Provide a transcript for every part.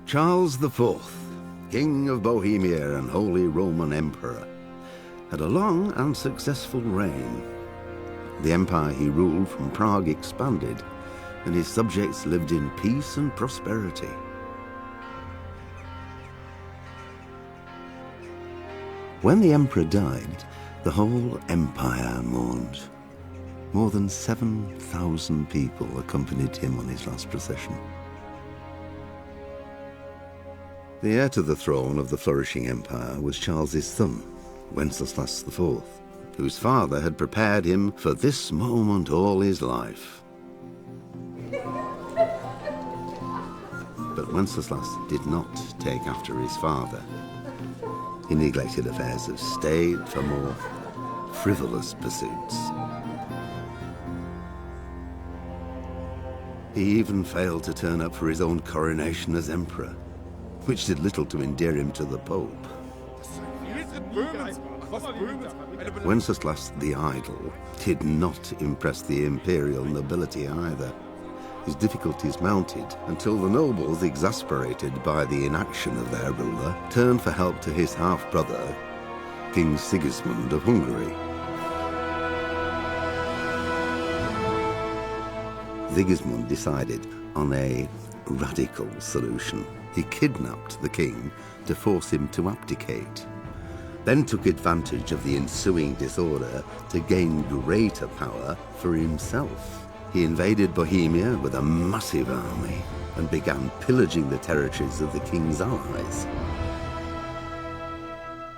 Charles IV, King of Bohemia and Holy Roman Emperor, had a long and successful reign. The empire he ruled from Prague expanded, and his subjects lived in peace and prosperity. When the emperor died, the whole empire mourned. More than 7,000 people accompanied him on his last procession. The heir to the throne of the flourishing empire was Charles's son, Wenceslas IV, whose father had prepared him for this moment all his life. But Wenceslas did not take after his father. He neglected affairs of state for more frivolous pursuits. He even failed to turn up for his own coronation as emperor, which did little to endear him to the Pope. Wenceslas the Idle did not impress the imperial nobility either. His difficulties mounted until the nobles, exasperated by the inaction of their ruler, turned for help to his half-brother, King Sigismund of Hungary. Sigismund decided on a radical solution. He kidnapped the king to force him to abdicate, then took advantage of the ensuing disorder to gain greater power for himself. He invaded Bohemia with a massive army and began pillaging the territories of the king's allies.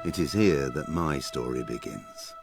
It is here that my story begins.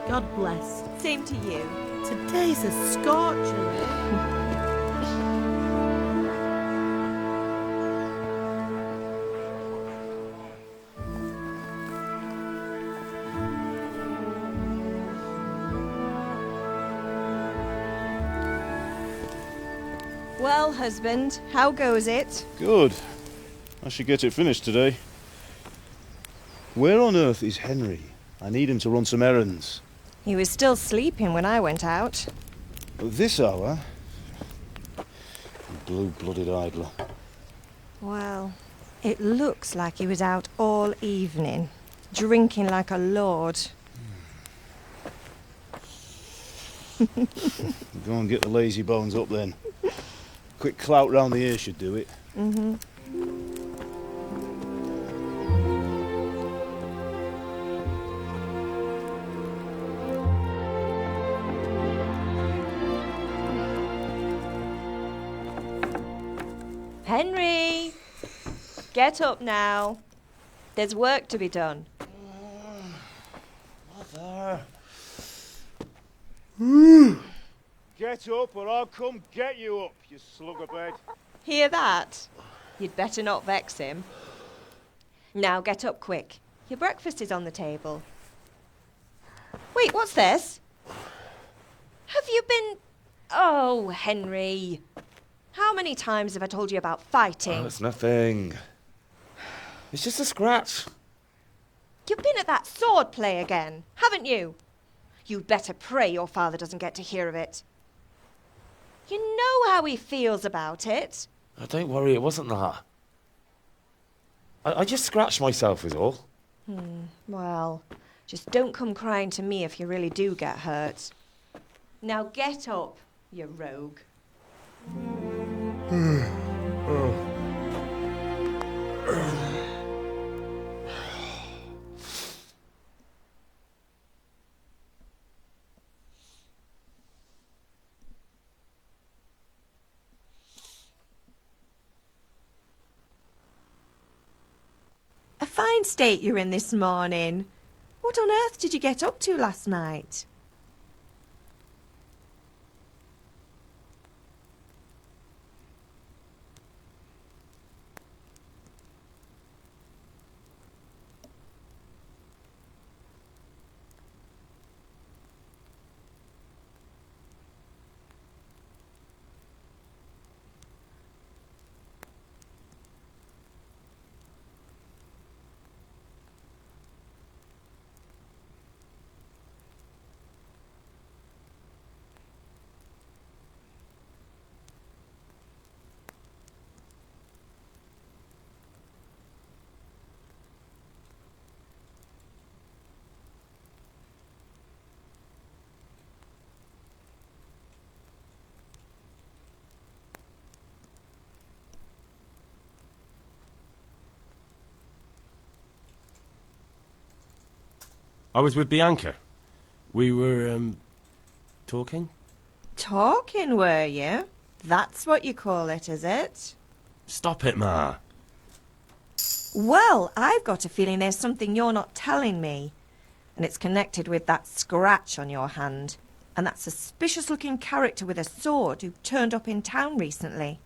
God bless. Same to you. Today's a scorcher, eh? Well, husband, how goes it? Good. I should get it finished today. Where on earth is Henry? I need him to run some errands. He was still sleeping when I went out. At this hour? Blue-blooded idler. Well, it looks like he was out all evening, drinking like a lord. Go and get the lazy bones up then. Quick clout round the ear should do it. Mm-hmm. Henry! Get up now. There's work to be done. Mother. Get up or I'll come get you up, you slugabed. Hear that? You'd better not vex him. Now get up quick. Your breakfast is on the table. Wait, what's this? Have you been... Oh, Henry. How many times have I told you about fighting? Oh, it's nothing. It's just a scratch. You've been at that sword play again, haven't you? You'd better pray your father doesn't get to hear of it. You know how he feels about it. Oh, don't worry, it wasn't that. I just scratched myself is all. Well, just don't come crying to me if you really do get hurt. Now get up, you rogue. A fine state you're in this morning. What on earth did you get up to last night? I was with Bianca. We were, talking? Talking, were you? That's what you call it, is it? Stop it, Ma. Well, I've got a feeling there's something you're not telling me. And it's connected with that scratch on your hand. And that suspicious-looking character with a sword who turned up in town recently.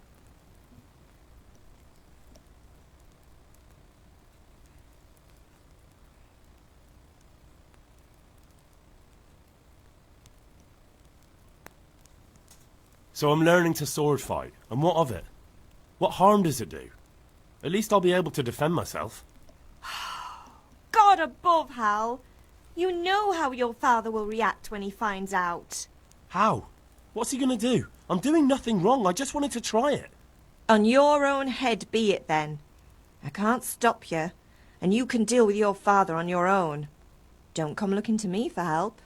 So I'm learning to sword fight. And what of it? What harm does it do? At least I'll be able to defend myself. God above, Hal. You know how your father will react when he finds out. How? What's he gonna do? I'm doing nothing wrong. I just wanted to try it. On your own head be it then. I can't stop you, and you can deal with your father on your own. Don't come looking to me for help.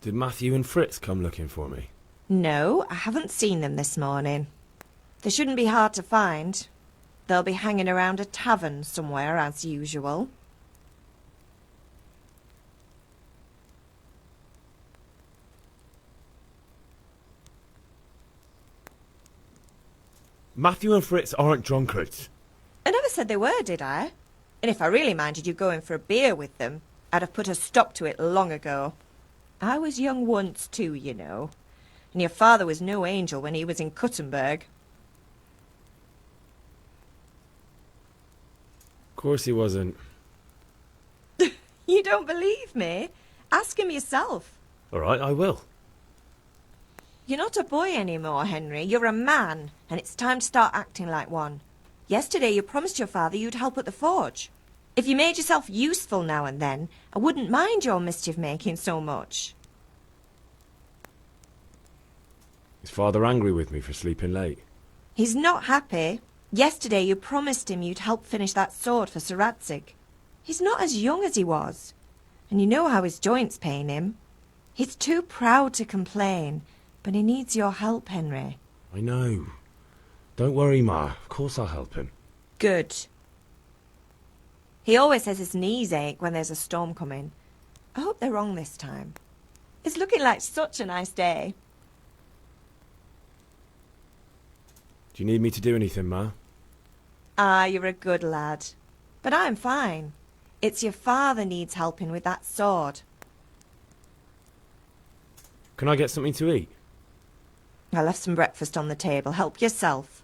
Did Matthew and Fritz come looking for me? No, I haven't seen them this morning. They shouldn't be hard to find. They'll be hanging around a tavern somewhere, as usual. Matthew and Fritz aren't drunkards. I never said they were, did I? And if I really minded you going for a beer with them, I'd have put a stop to it long ago. I was young once too, you know. And your father was no angel when he was in Kuttenberg. Of course he wasn't. You don't believe me? Ask him yourself. All right, I will. You're not a boy anymore, Henry. You're a man, and it's time to start acting like one. Yesterday you promised your father you'd help at the forge. If you made yourself useful now and then, I wouldn't mind your mischief-making so much. Is father angry with me for sleeping late? He's not happy. Yesterday you promised him you'd help finish that sword for Sir Radzig. He's not as young as he was, and you know how his joints pain him. He's too proud to complain, but he needs your help, Henry. I know. Don't worry, Ma. Of course I'll help him. Good. He always says his knees ache when there's a storm coming. I hope they're wrong this time. It's looking like such a nice day. Do you need me to do anything, Ma? Ah, you're a good lad. But I'm fine. It's your father needs helping with that sword. Can I get something to eat? I left some breakfast on the table. Help yourself.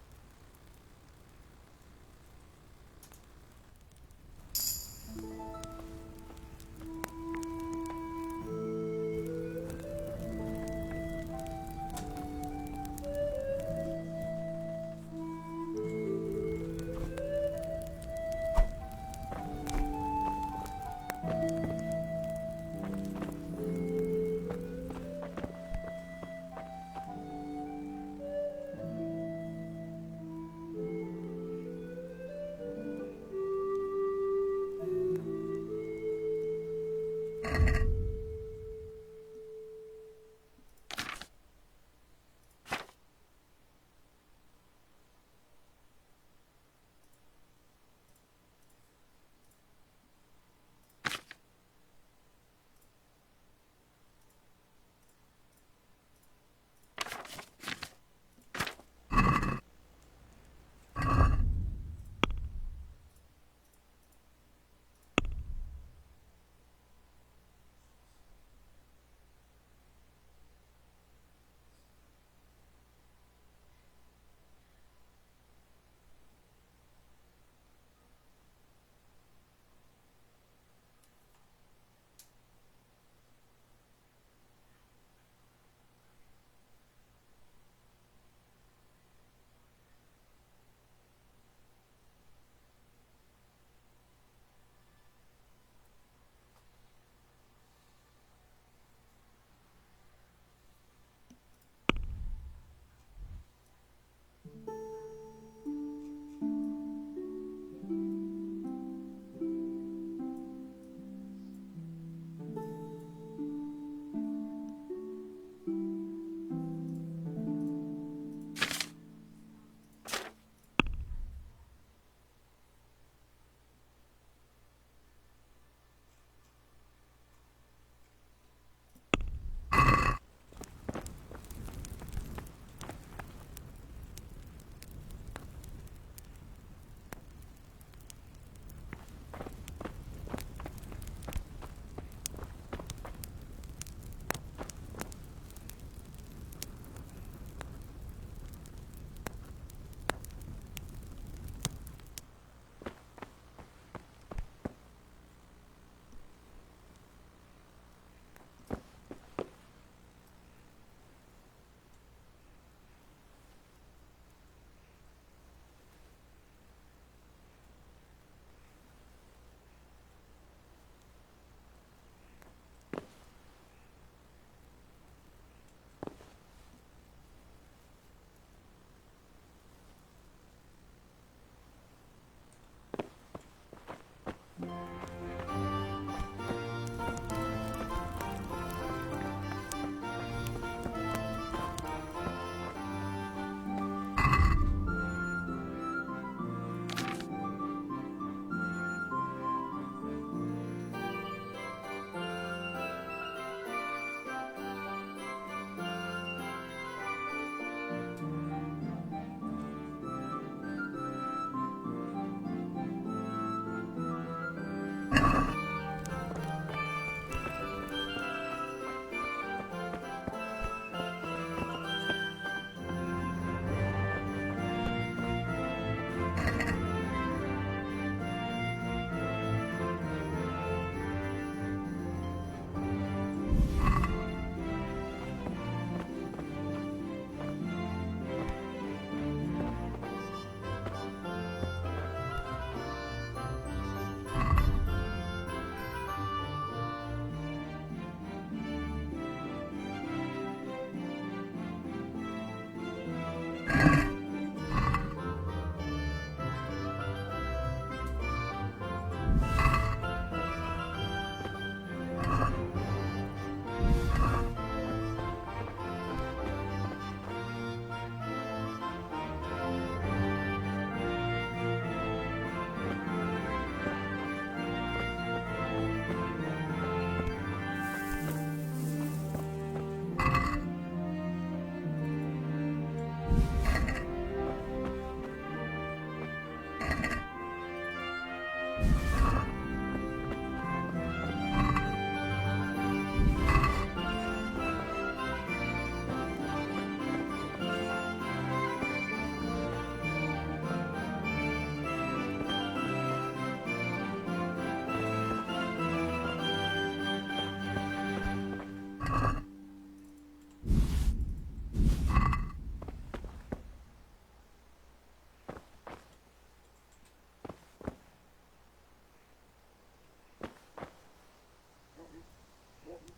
Huh.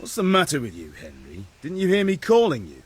What's the matter with you, Henry? Didn't you hear me calling you?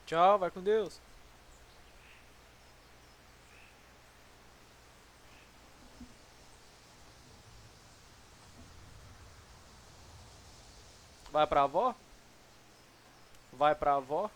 Tchau, vai com Deus. Vai pra avó? Vai pra avó?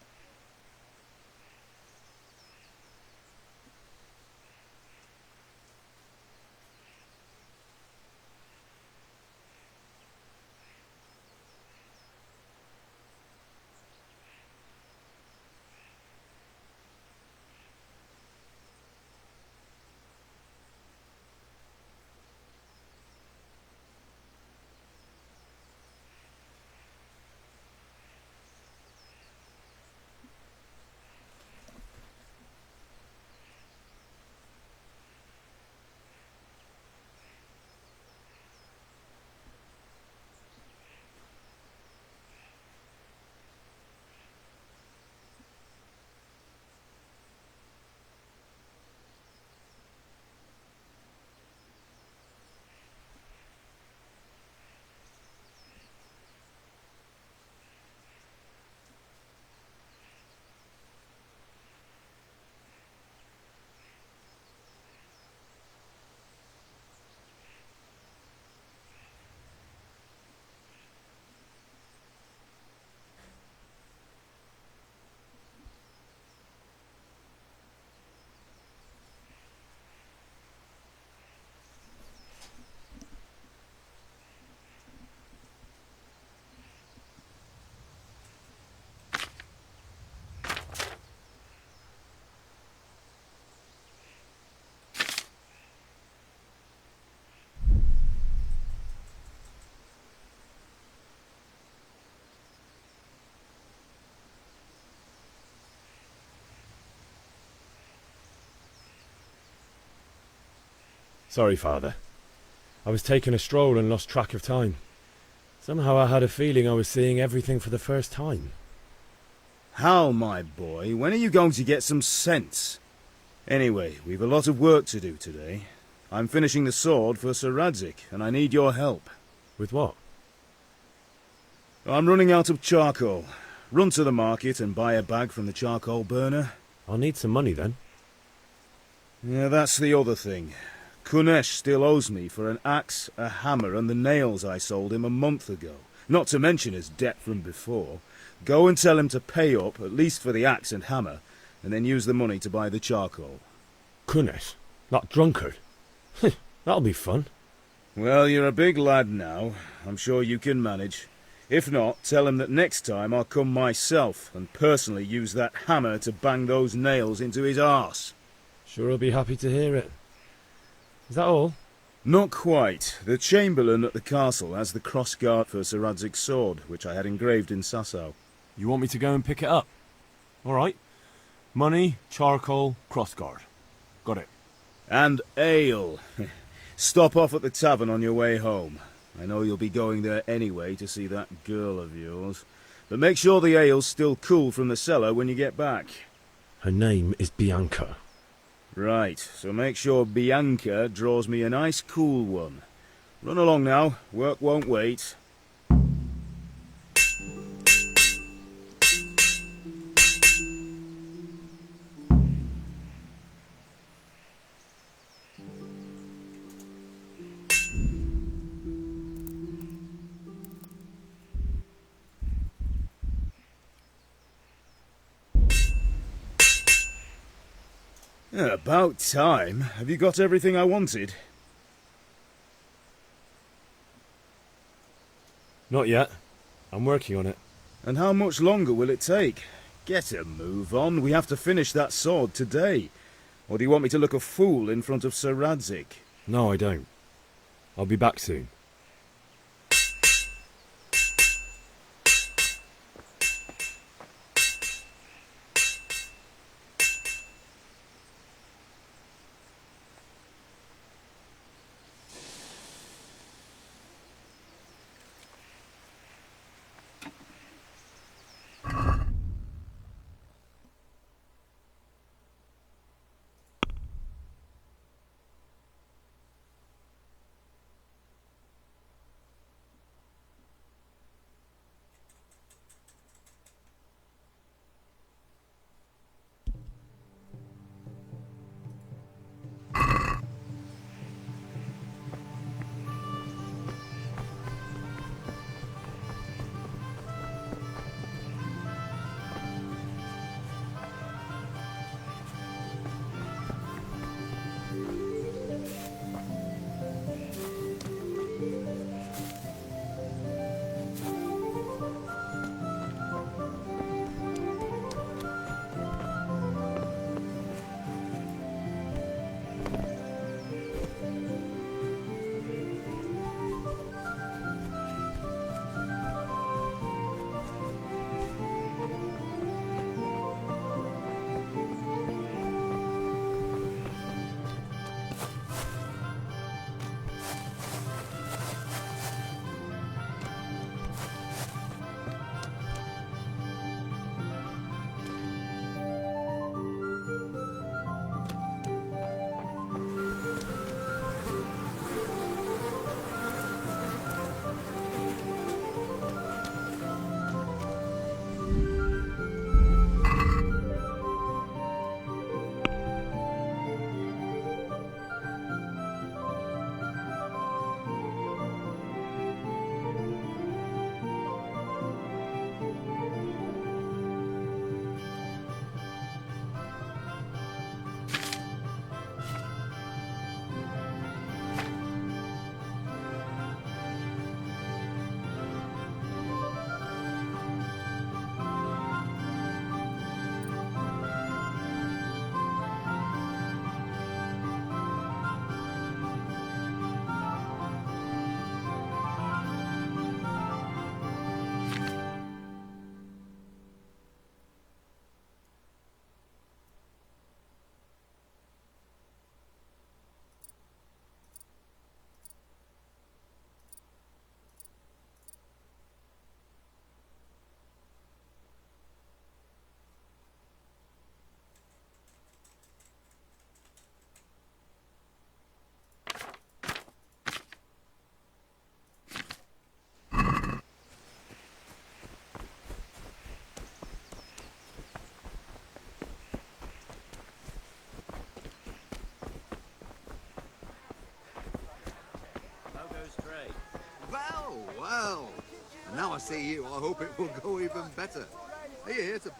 Sorry, Father. I was taking a stroll and lost track of time. Somehow I had a feeling I was seeing everything for the first time. Hal, my boy, when are you going to get some sense? Anyway, we've a lot of work to do today. I'm finishing the sword for Sir Radzig, and I need your help. With what? I'm running out of charcoal. Run to the market and buy a bag from the charcoal burner. I'll need some money then. Yeah, that's the other thing. Kunesh still owes me for an axe, a hammer, and the nails I sold him a month ago. Not to mention his debt from before. Go and tell him to pay up, at least for the axe and hammer, and then use the money to buy the charcoal. Kunesh? That drunkard? That'll be fun. Well, you're a big lad now. I'm sure you can manage. If not, tell him that next time I'll come myself and personally use that hammer to bang those nails into his arse. Sure I'll be happy to hear it. Is that all? Not quite. The Chamberlain at the castle has the cross-guard for Sir Radzig's sword, which I had engraved in Sasau. You want me to go and pick it up? All right. Money, charcoal, crossguard. Got it. And ale. Stop off at the tavern on your way home. I know you'll be going there anyway to see that girl of yours. But make sure the ale's still cool from the cellar when you get back. Her name is Bianca. Right, so make sure Bianca draws me a nice cool one. Run along now, work won't wait. About time. Have you got everything I wanted? Not yet. I'm working on it. And how much longer will it take? Get a move on. We have to finish that sword today. Or do you want me to look a fool in front of Sir Radzig? No, I don't. I'll be back soon. Now I see you, I hope it will go even better. Are you here to...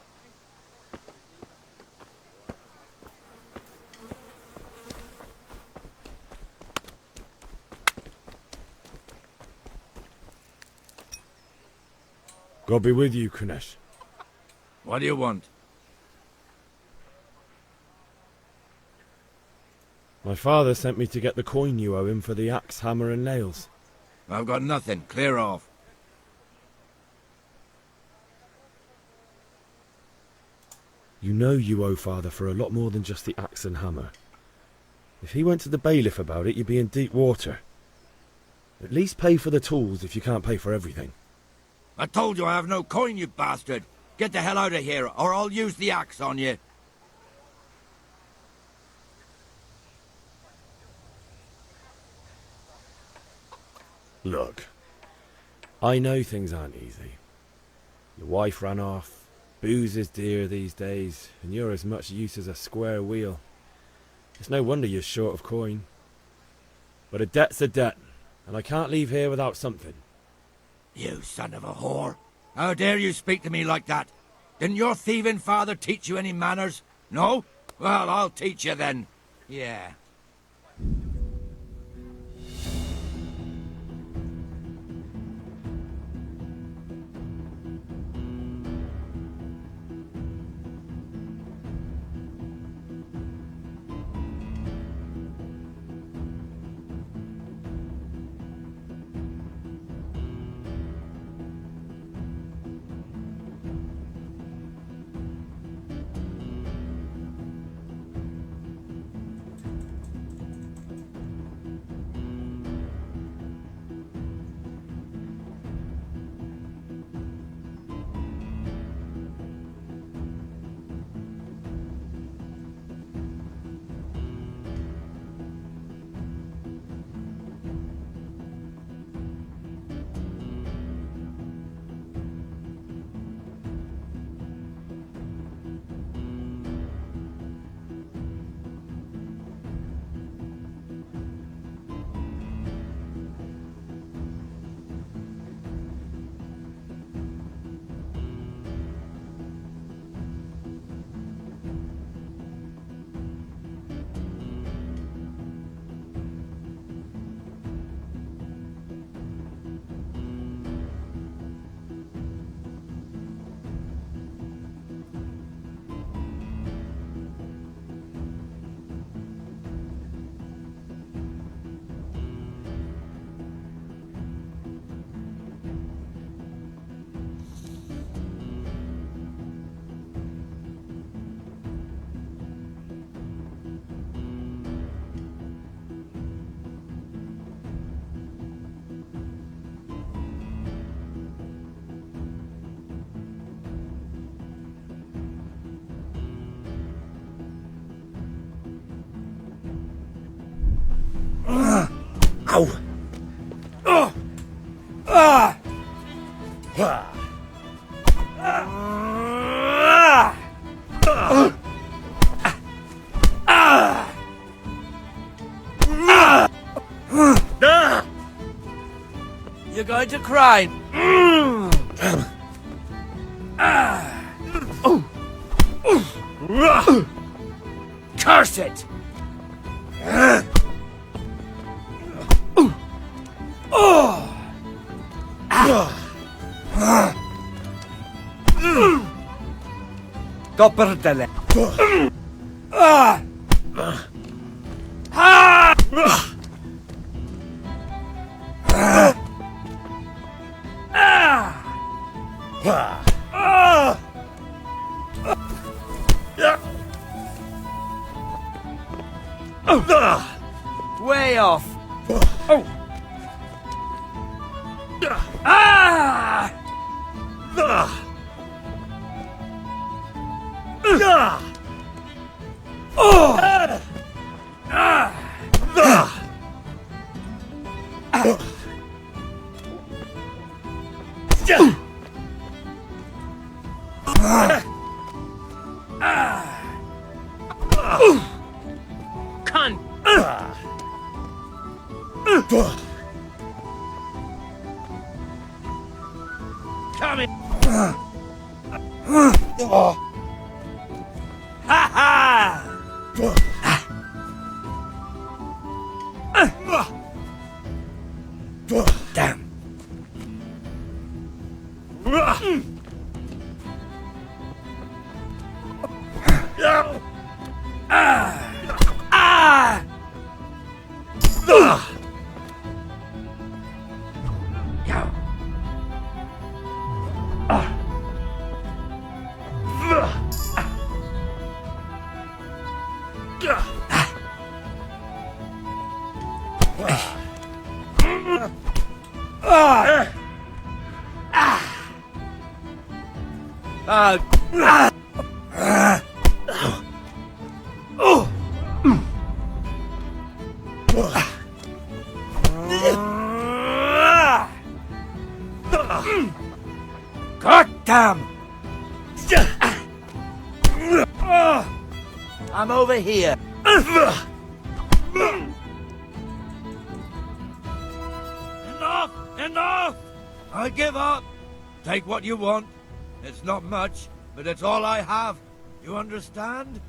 God be with you, Kunesh. What do you want? My father sent me to get the coin you owe him for the axe, hammer and nails. I've got nothing. Clear off. You know you owe father for a lot more than just the axe and hammer. If he went to the bailiff about it, you'd be in deep water. At least pay for the tools if you can't pay for everything. I told you I have no coin, you bastard. Get the hell out of here, or I'll use the axe on you. Look, I know things aren't easy. Your wife ran off, booze is dear these days, and you're as much use as a square wheel. It's no wonder you're short of coin. But a debt's a debt, and I can't leave here without something. You son of a whore. How dare you speak to me like that? Didn't your thieving father teach you any manners? No? Well, I'll teach you then. Yeah. Ow! You're going to cry. Curse it! Copperdele. Way off. Oh. Ha ha! Damn. God damn! I'm over here. Enough! Enough! I give up. Take what you want. It's not much, but it's all I have. You understand?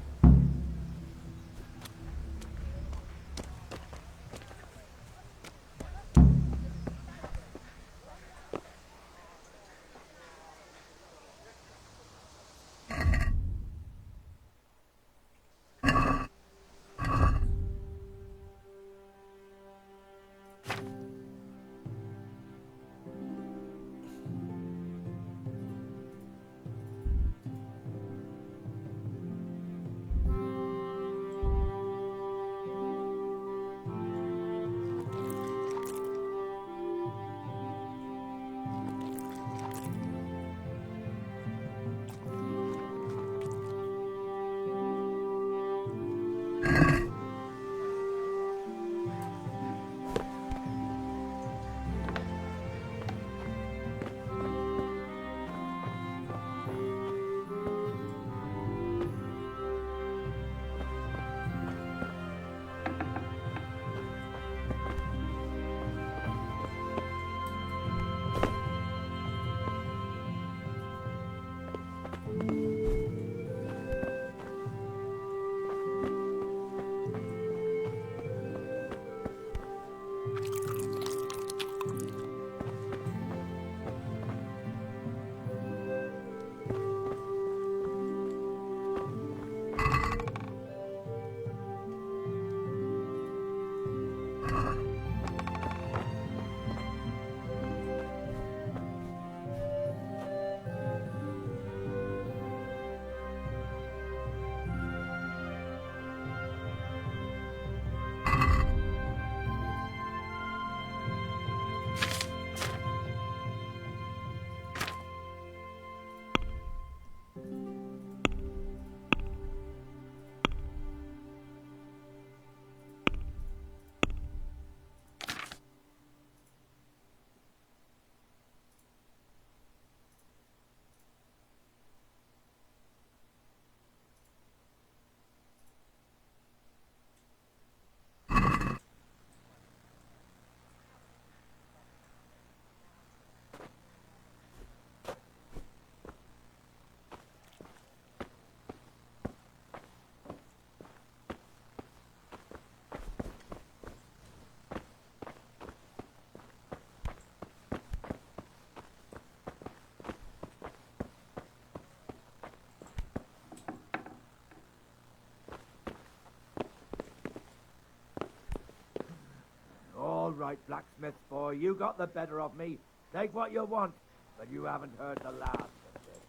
All right, blacksmith boy, you got the better of me. Take what you want, but you haven't heard the last of this.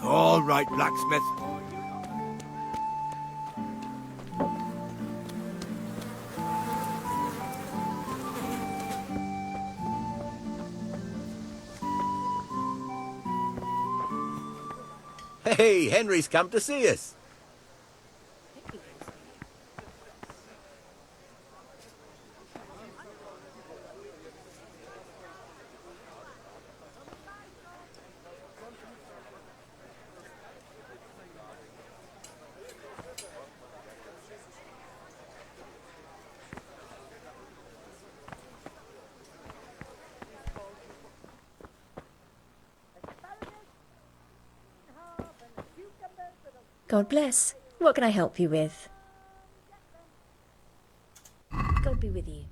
All right, blacksmith boy. Hey, Henry's come to see us. God bless. What can I help you with? God be with you.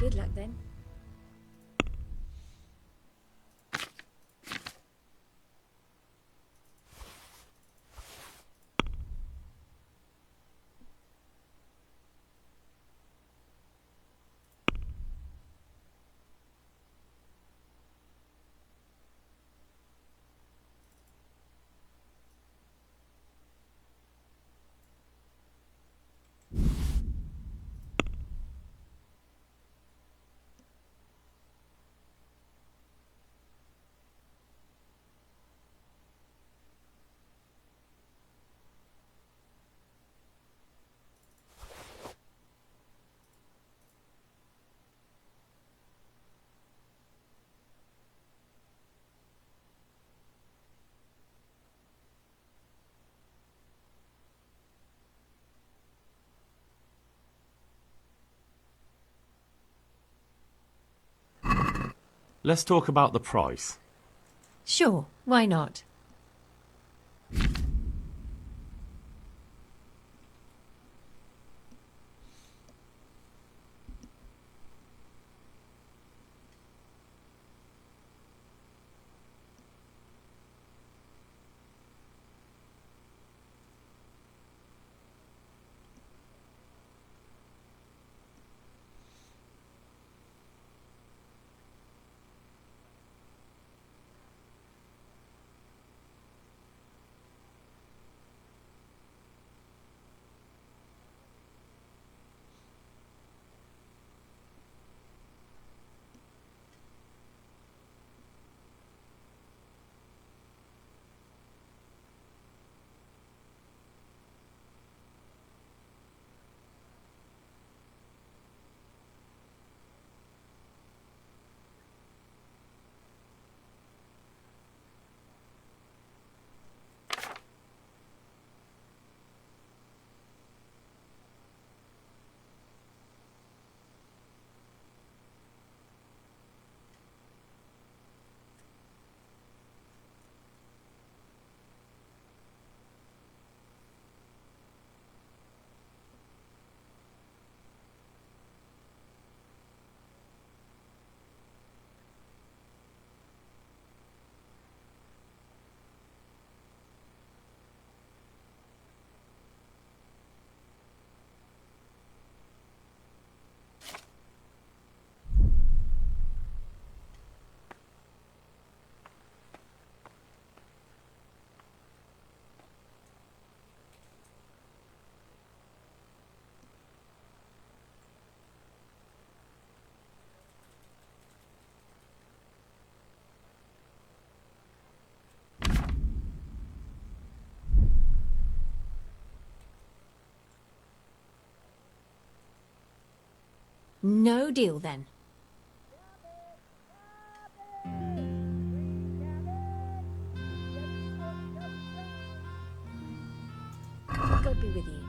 Good luck then. Let's talk about the price. Sure, why not? No deal then. God be with you.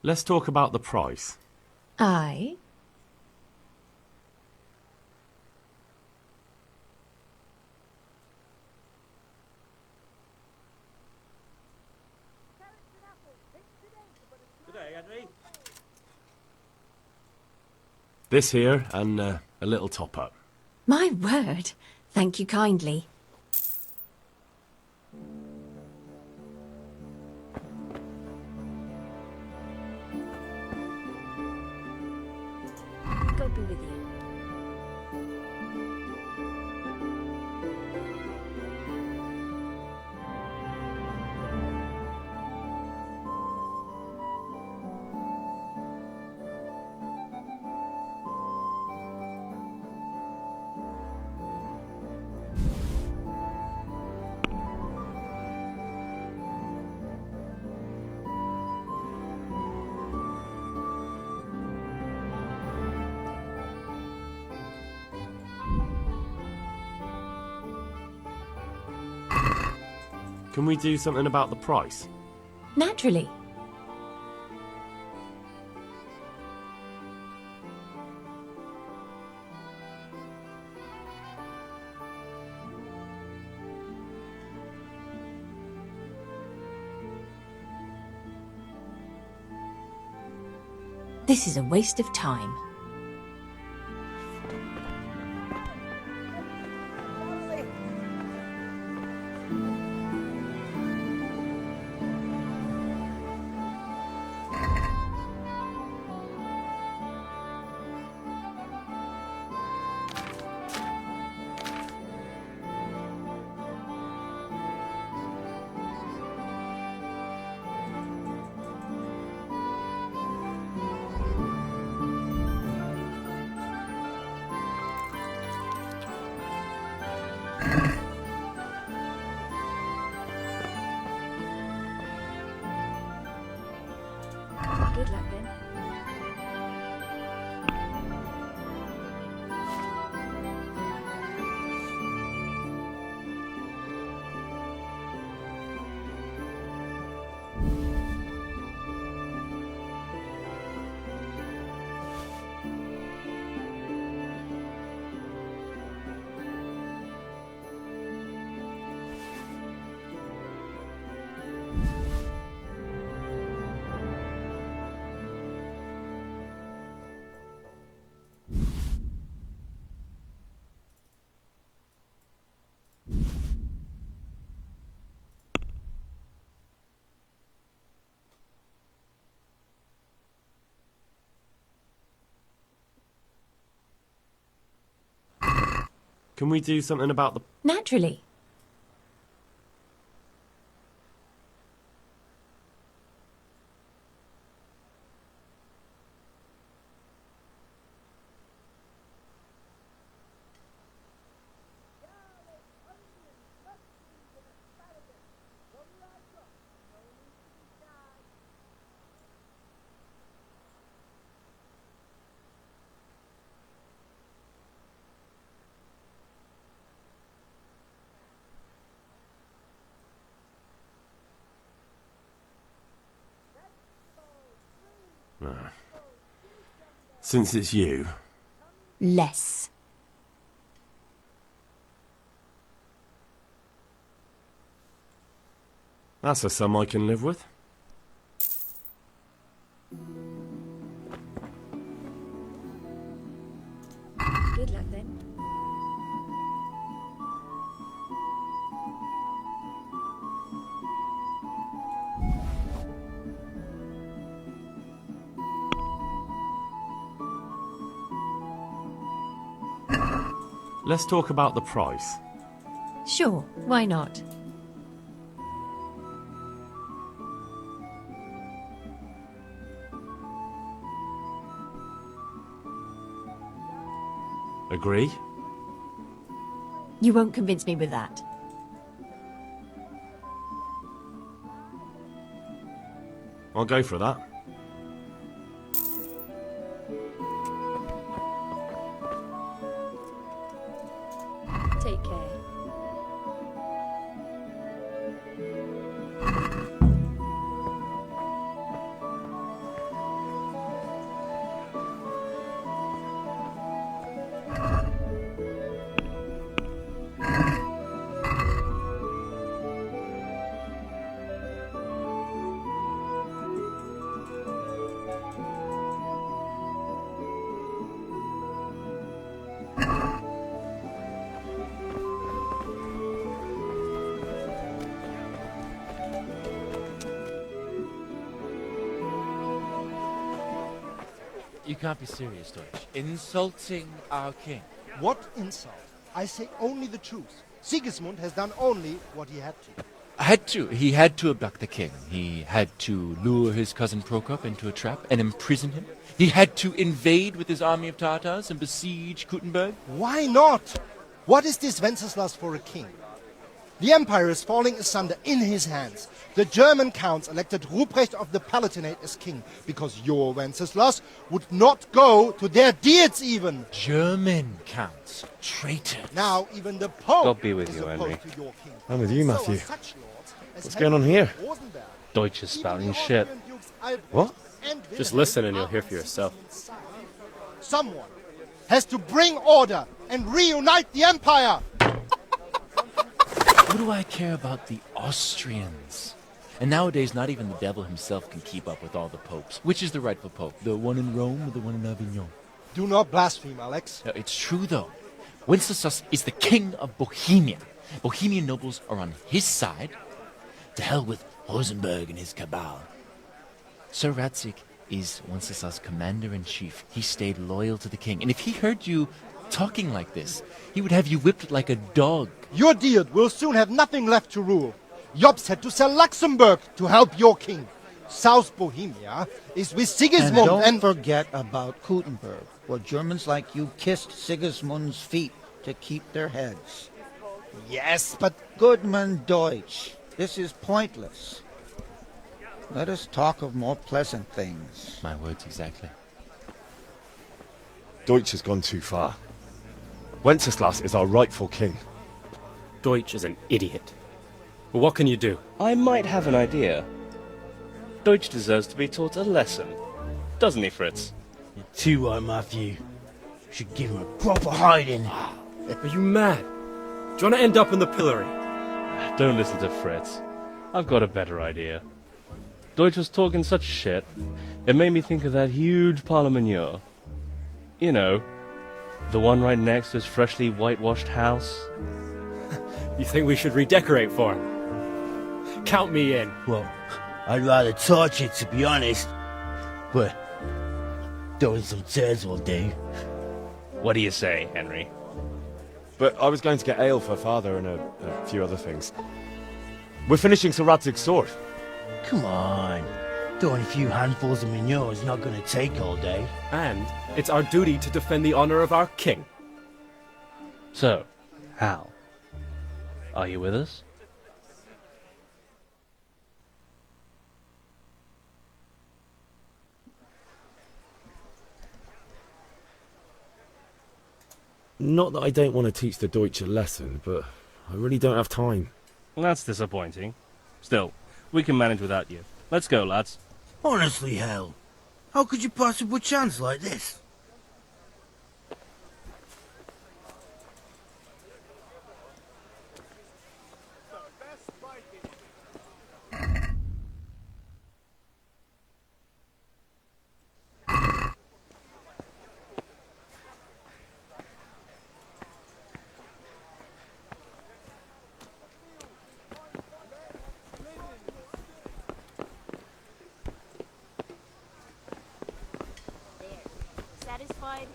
Let's talk about the price. Aye. This here and a little top up. My word. Thank you kindly. God be with you. Can we do something about the price? Naturally. This is a waste of time. Good luck then. Can we do something about the... Naturally. Since it's you, Less. that's a sum I can live with. Good luck then. Let's talk about the price. Sure, why not? Agree? You won't convince me with that. I'll go for that. Take care. You can't be serious, Deutsch. Insulting our king. What insult? I say only the truth. Sigismund has done only what he had to. He had to abduct the king. He had to lure his cousin Prokop into a trap and imprison him. He had to invade with his army of Tatars and besiege Kuttenberg. Why not? What is this Wenceslas for a king? The empire is falling asunder in his hands. The German counts elected Ruprecht of the Palatinate as king because your Wenceslas would not go to their deeds even. German counts, traitors. Now even the Pope God be with is you, opposed Henry. to your king. I'm with you, So are Matthew. such lords as What's going on Henry here? of Rosenberg. Deutsch is spouting shit. What? Just listen and you'll hear for yourself. Someone has to bring order and reunite the empire. What do I care about the Austrians? And nowadays, not even the devil himself can keep up with all the popes. Which is the rightful pope? The one in Rome or the one in Avignon? Do not blaspheme, Alex. No, it's true, though. Wenceslas is the king of Bohemia. Bohemian nobles are on his side. To hell with Rosenberg and his cabal. Sir Radzig is Wenceslas' commander-in-chief. He stayed loyal to the king. And if he heard you talking like this, he would have you whipped like a dog. Your Diet will soon have nothing left to rule. Jobst had to sell Luxembourg to help your king. South Bohemia is with Sigismund and don't forget about Kuttenberg, where Germans like you kissed Sigismund's feet to keep their heads. Yes, but... Goodman Deutsch, this is pointless. Let us talk of more pleasant things. My words exactly. Deutsch has gone too far. Wenceslas is our rightful king. Deutsch is an idiot. But what can you do? I might have an idea. Deutsch deserves to be taught a lesson. Doesn't he, Fritz? You're too right, Matthew. Should give him a proper hiding. Are you mad? Do you want to end up in the pillory? Don't listen to Fritz. I've got a better idea. Deutsch was talking such shit, it made me think of that huge parliament. You know, the one right next to his freshly whitewashed house. You think we should redecorate for him? Count me in. Well, I'd rather torch it, to be honest. But throwing some tears will do. What do you say, Henry? But I was going to get ale for father and a few other things. We're finishing Sir Radzig's sword. Come on. Throwing a few handfuls of manure is not going to take all day. And it's our duty to defend the honor of our king. So, Hal, are you with us? Not that I don't want to teach the Deutsch a lesson, but I really don't have time. That's disappointing. Still, we can manage without you. Let's go, lads. Honestly, Hal, how could you possibly chance like this? Satisfied?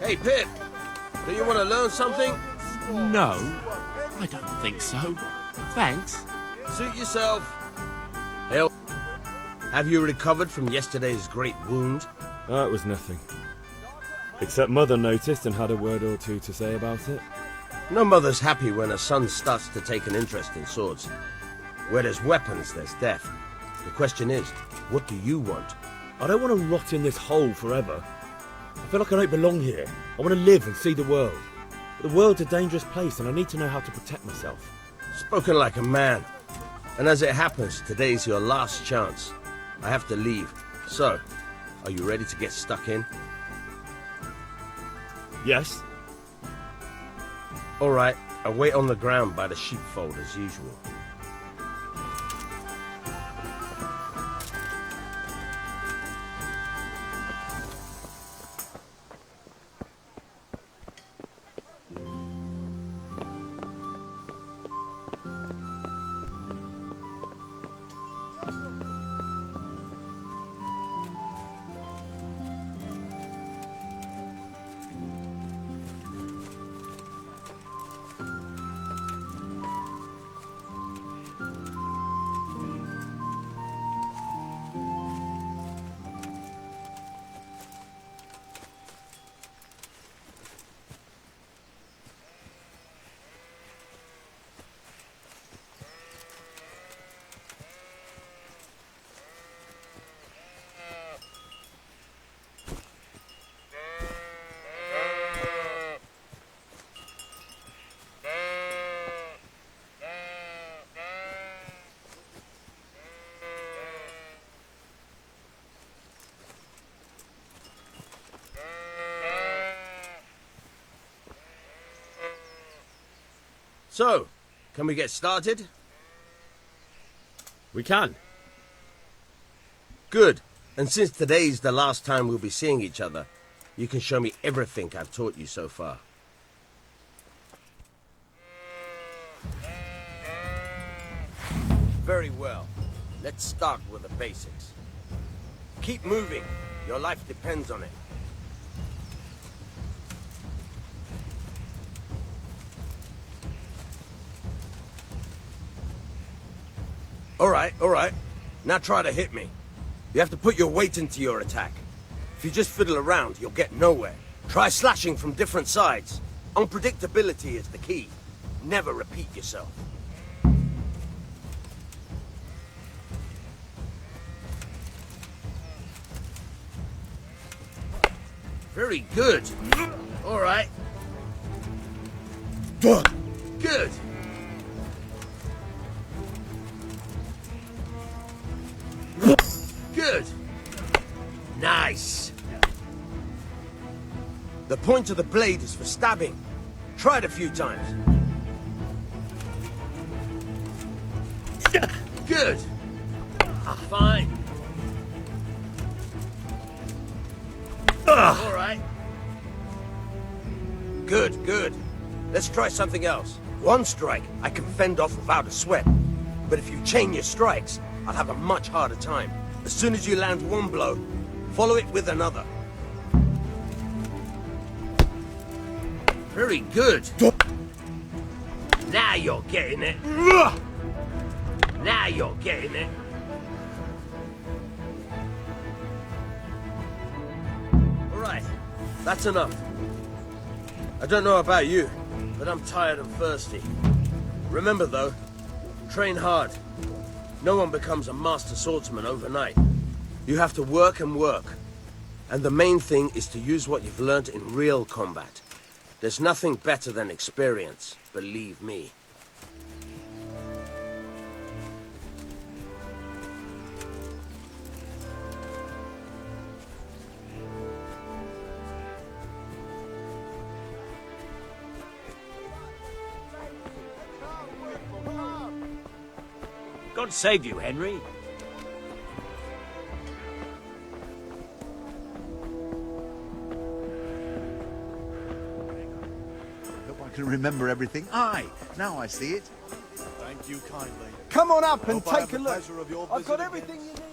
Hey, Pip, do you want to learn something? No, I don't think so. Thanks. Suit yourself. Hell, have you recovered from yesterday's great wound? That was nothing. Except Mother noticed and had a word or two to say about it. No mother's happy when a son starts to take an interest in swords. Where there's weapons, there's death. The question is, what do you want? I don't want to rot in this hole forever. I feel like I don't belong here. I want to live and see the world. The world's a dangerous place and I need to know how to protect myself. Spoken like a man. And as it happens, today's your last chance. I have to leave. So, are you ready to get stuck in? Yes. All right, I'll wait on the ground by the sheepfold as usual. So, can we get started? We can. Good. And since today's the last time we'll be seeing each other, you can show me everything I've taught you so far. Very well. Let's start with the basics. Keep moving. Your life depends on it. All right. Now try to hit me. You have to put your weight into your attack. If you just fiddle around, you'll get nowhere. Try slashing from different sides. Unpredictability is the key. Never repeat yourself. Very good. All right. Good. Good. Nice. The point of the blade is for stabbing. Try it a few times. Good. Fine. All right. Good. Let's try something else. One strike, I can fend off without a sweat. But if you chain your strikes, I'll have a much harder time. As soon as you land one blow, follow it with another. Very good. Now you're getting it. Now you're getting it. All right, that's enough. I don't know about you, but I'm tired and thirsty. Remember though, train hard. No one becomes a master swordsman overnight. You have to work and work. And the main thing is to use what you've learned in real combat. There's nothing better than experience, believe me. God save you, Henry. Hope I can remember everything. Aye, now I see it. Thank you kindly. Come on up and Hope I take have a the look. pleasure of your I've got visit everything again. you need.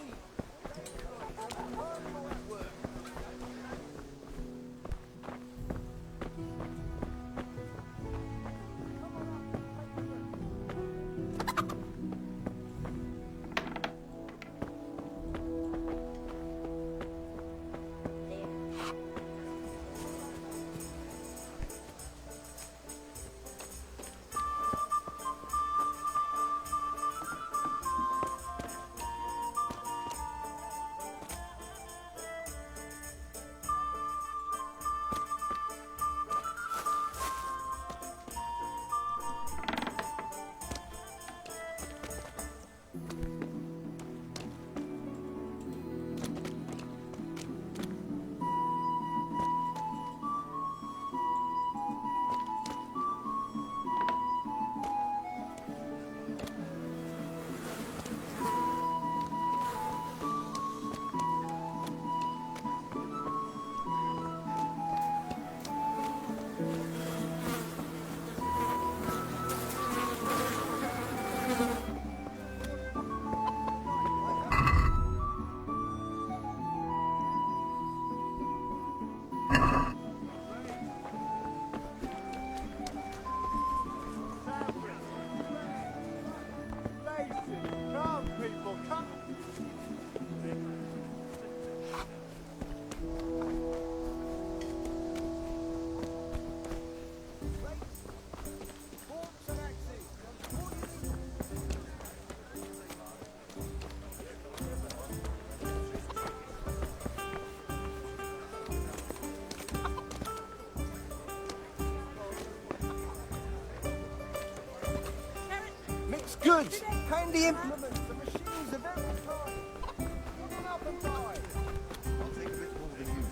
works good. Handy implement. The machines are very hard. Come up and buy. I'll take a bit more than you.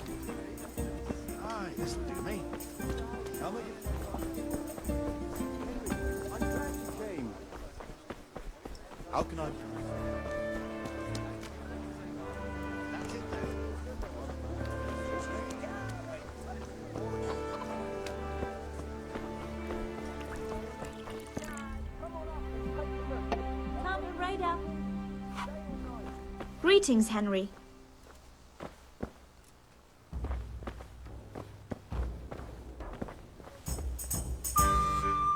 Aye, this'll do me. How much? I'm glad you came. How can I... Coming right up. Greetings, Henry.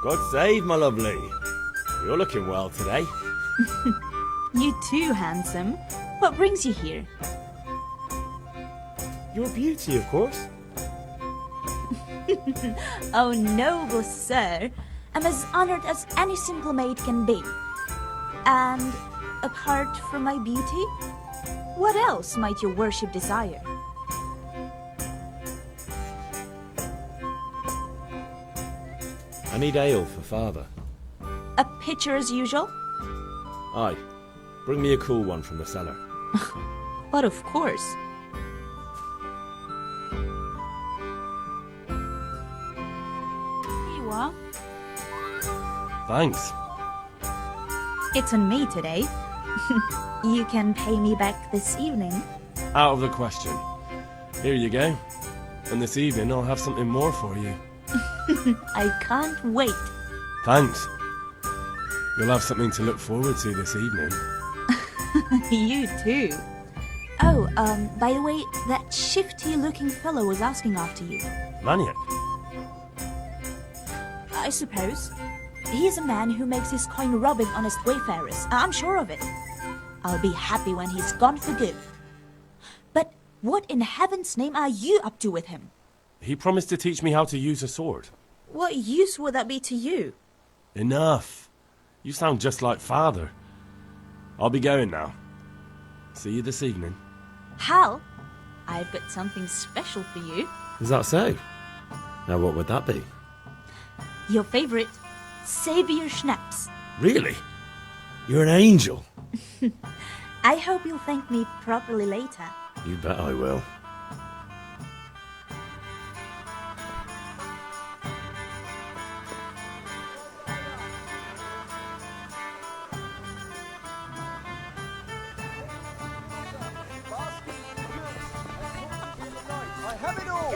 God save, my lovely. You're looking well today. You too, handsome. What brings you here? Your beauty, of course. Oh, noble sir. I'm as honored as any simple maid can be. And apart from my beauty, what else might your worship desire? I need ale for father. A pitcher as usual? Aye. Bring me a cool one from the cellar. But of course. Here you are. Thanks. It's on me today. You can pay me back this evening. Out of the question. Here you go. And this evening I'll have something more for you. I can't wait. Thanks. You'll have something to look forward to this evening. You too. Oh, by the way, that shifty-looking fellow was asking after you. Maniac? I suppose. He's a man who makes his coin robbing honest wayfarers. I'm sure of it. I'll be happy when he's gone for good. But what in heaven's name are you up to with him? He promised to teach me how to use a sword. What use would that be to you? Enough. You sound just like father. I'll be going now. See you this evening. Hal, I've got something special for you. Is that so? Now what would that be? Your favorite Savior Schnapps. Really? You're an angel. I hope you'll thank me properly later. You bet I will. I have it all.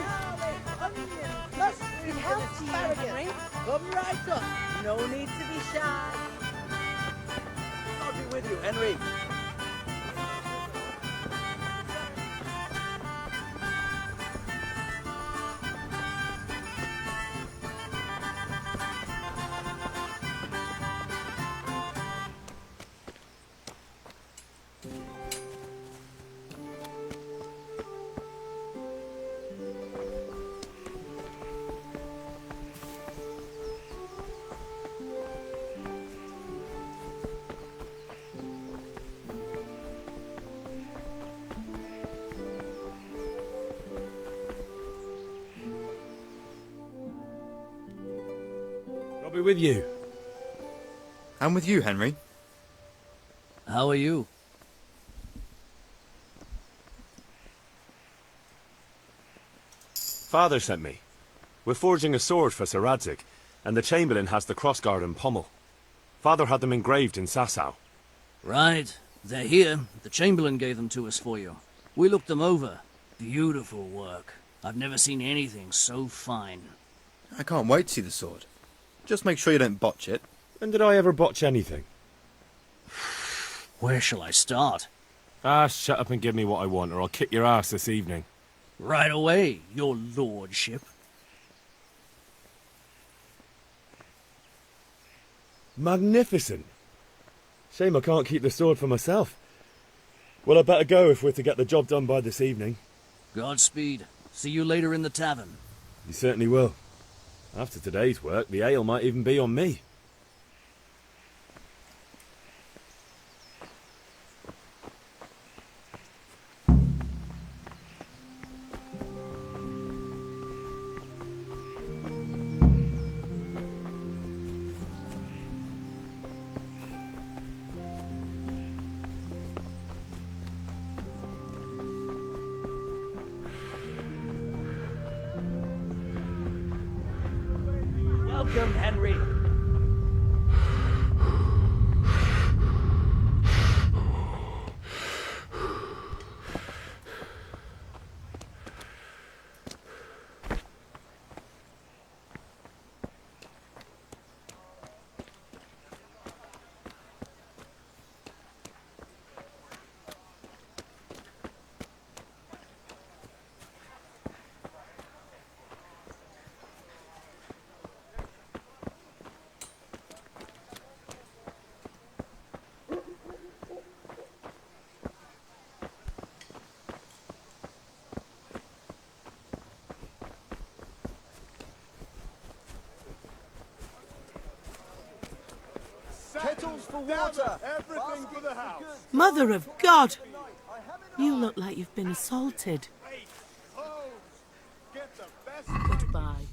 Plus, it helps you, Henry. Come right up. No need to be shy. I'll be with you, Henry. I'll be with you. I'm with you, Henry. How are you? Father sent me. We're forging a sword for Sir Radzig, and the Chamberlain has the crossguard and pommel. Father had them engraved in Sasau. Right. They're here. The Chamberlain gave them to us for you. We looked them over. Beautiful work. I've never seen anything so fine. I can't wait to see the sword. Just make sure you don't botch it. When did I ever botch anything? Where shall I start? Ah, shut up and give me what I want, or I'll kick your ass this evening. Right away, your lordship. Magnificent. Shame I can't keep the sword for myself. Well, I better go if we're to get the job done by this evening. Godspeed. See you later in the tavern. You certainly will. After today's work, the ale might even be on me. Welcome, Henry. Kettles for water. Everything for the house. Mother of God! You look like you've been assaulted. Get the best. Goodbye.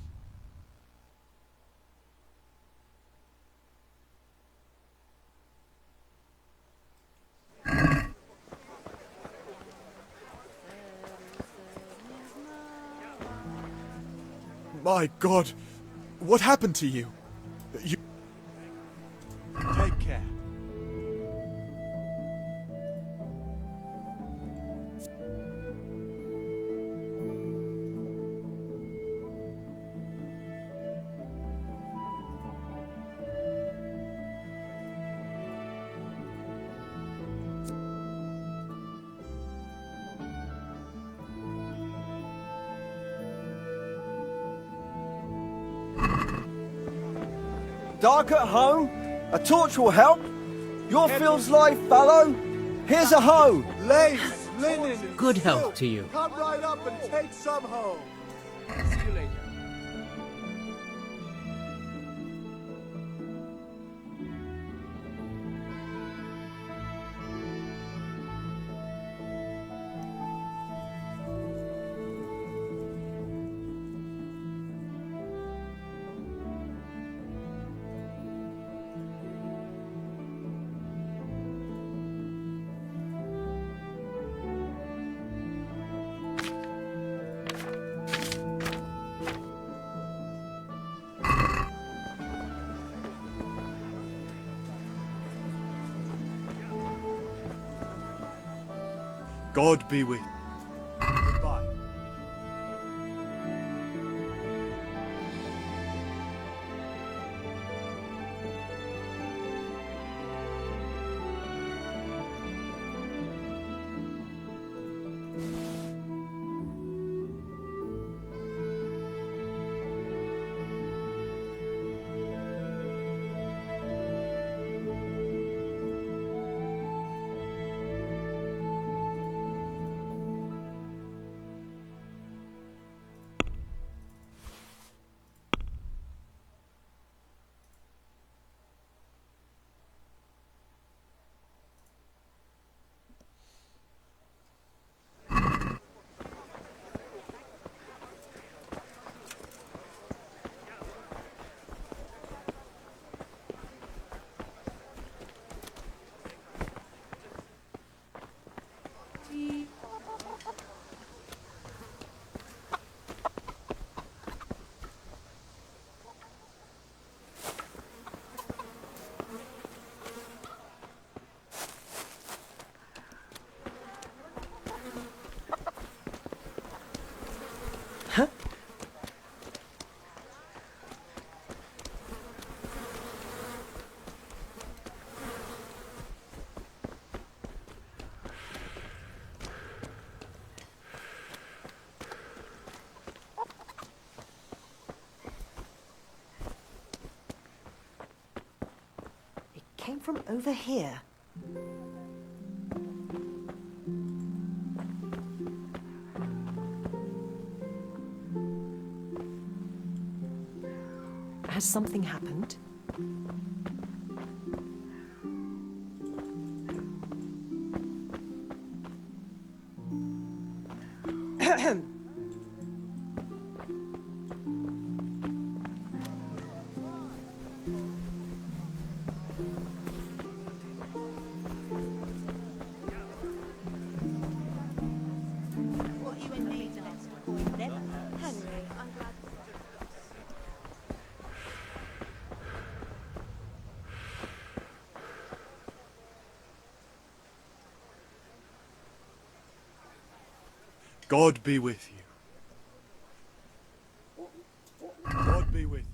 My God, what happened to you? You... Take care. Dark at home? A torch will help. Your field's life, fellow. Here's a hoe. Lace, linen, and Good silk. health to you. Come right up and take some home. See you later. God be with you. Goodbye. Came from over here. Has something happened? God be with you. God be with you.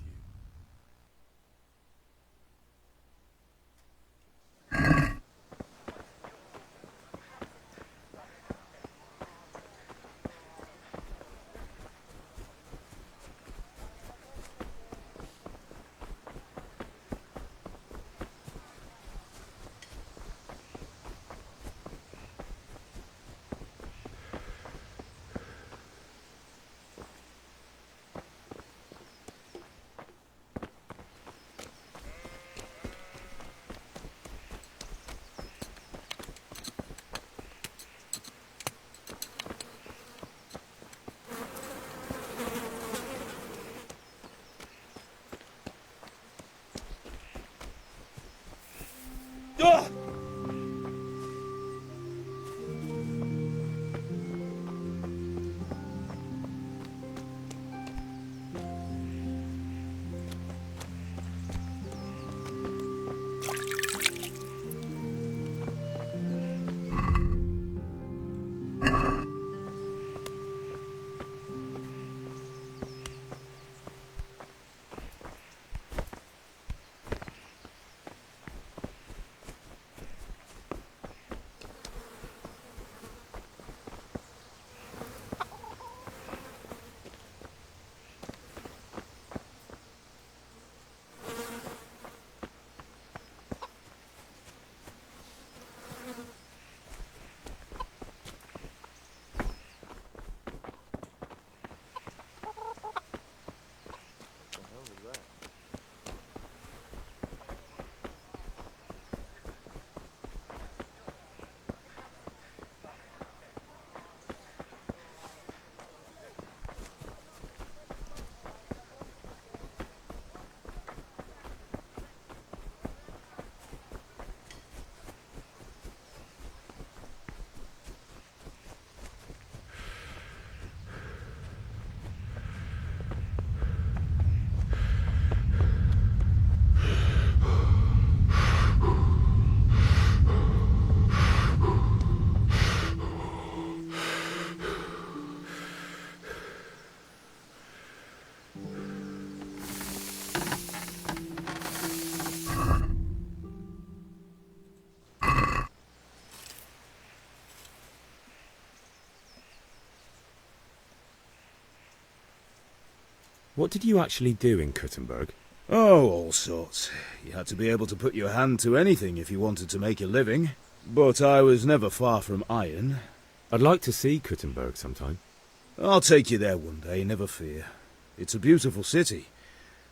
What did you actually do in Kuttenberg? Oh, all sorts. You had to be able to put your hand to anything if you wanted to make a living. But I was never far from iron. I'd like to see Kuttenberg sometime. I'll take you there one day, never fear. It's a beautiful city.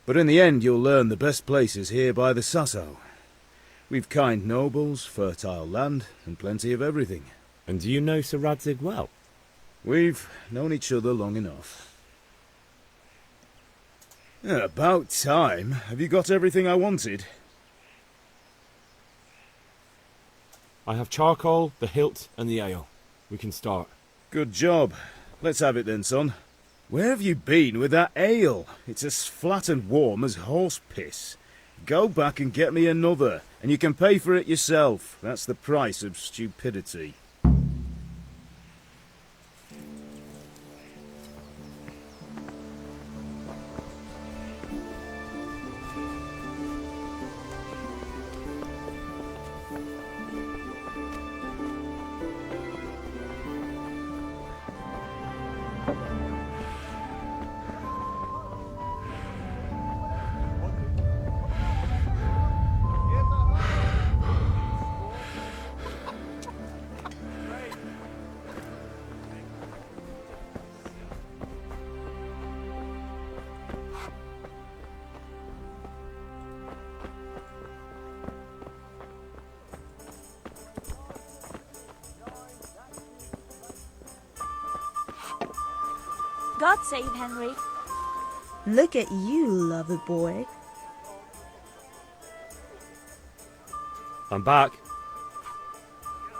But in the end you'll learn the best places here by the Sassau. We've kind nobles, fertile land, and plenty of everything. And do you know Sir Radzig well? We've known each other long enough. About time. Have you got everything I wanted? I have charcoal, the hilt, and the ale. We can start. Good job. Let's have it then, son. Where have you been with that ale? It's as flat and warm as horse piss. Go back and get me another, and you can pay for it yourself. That's the price of stupidity. God save Henry. Look at you, lover boy. I'm back.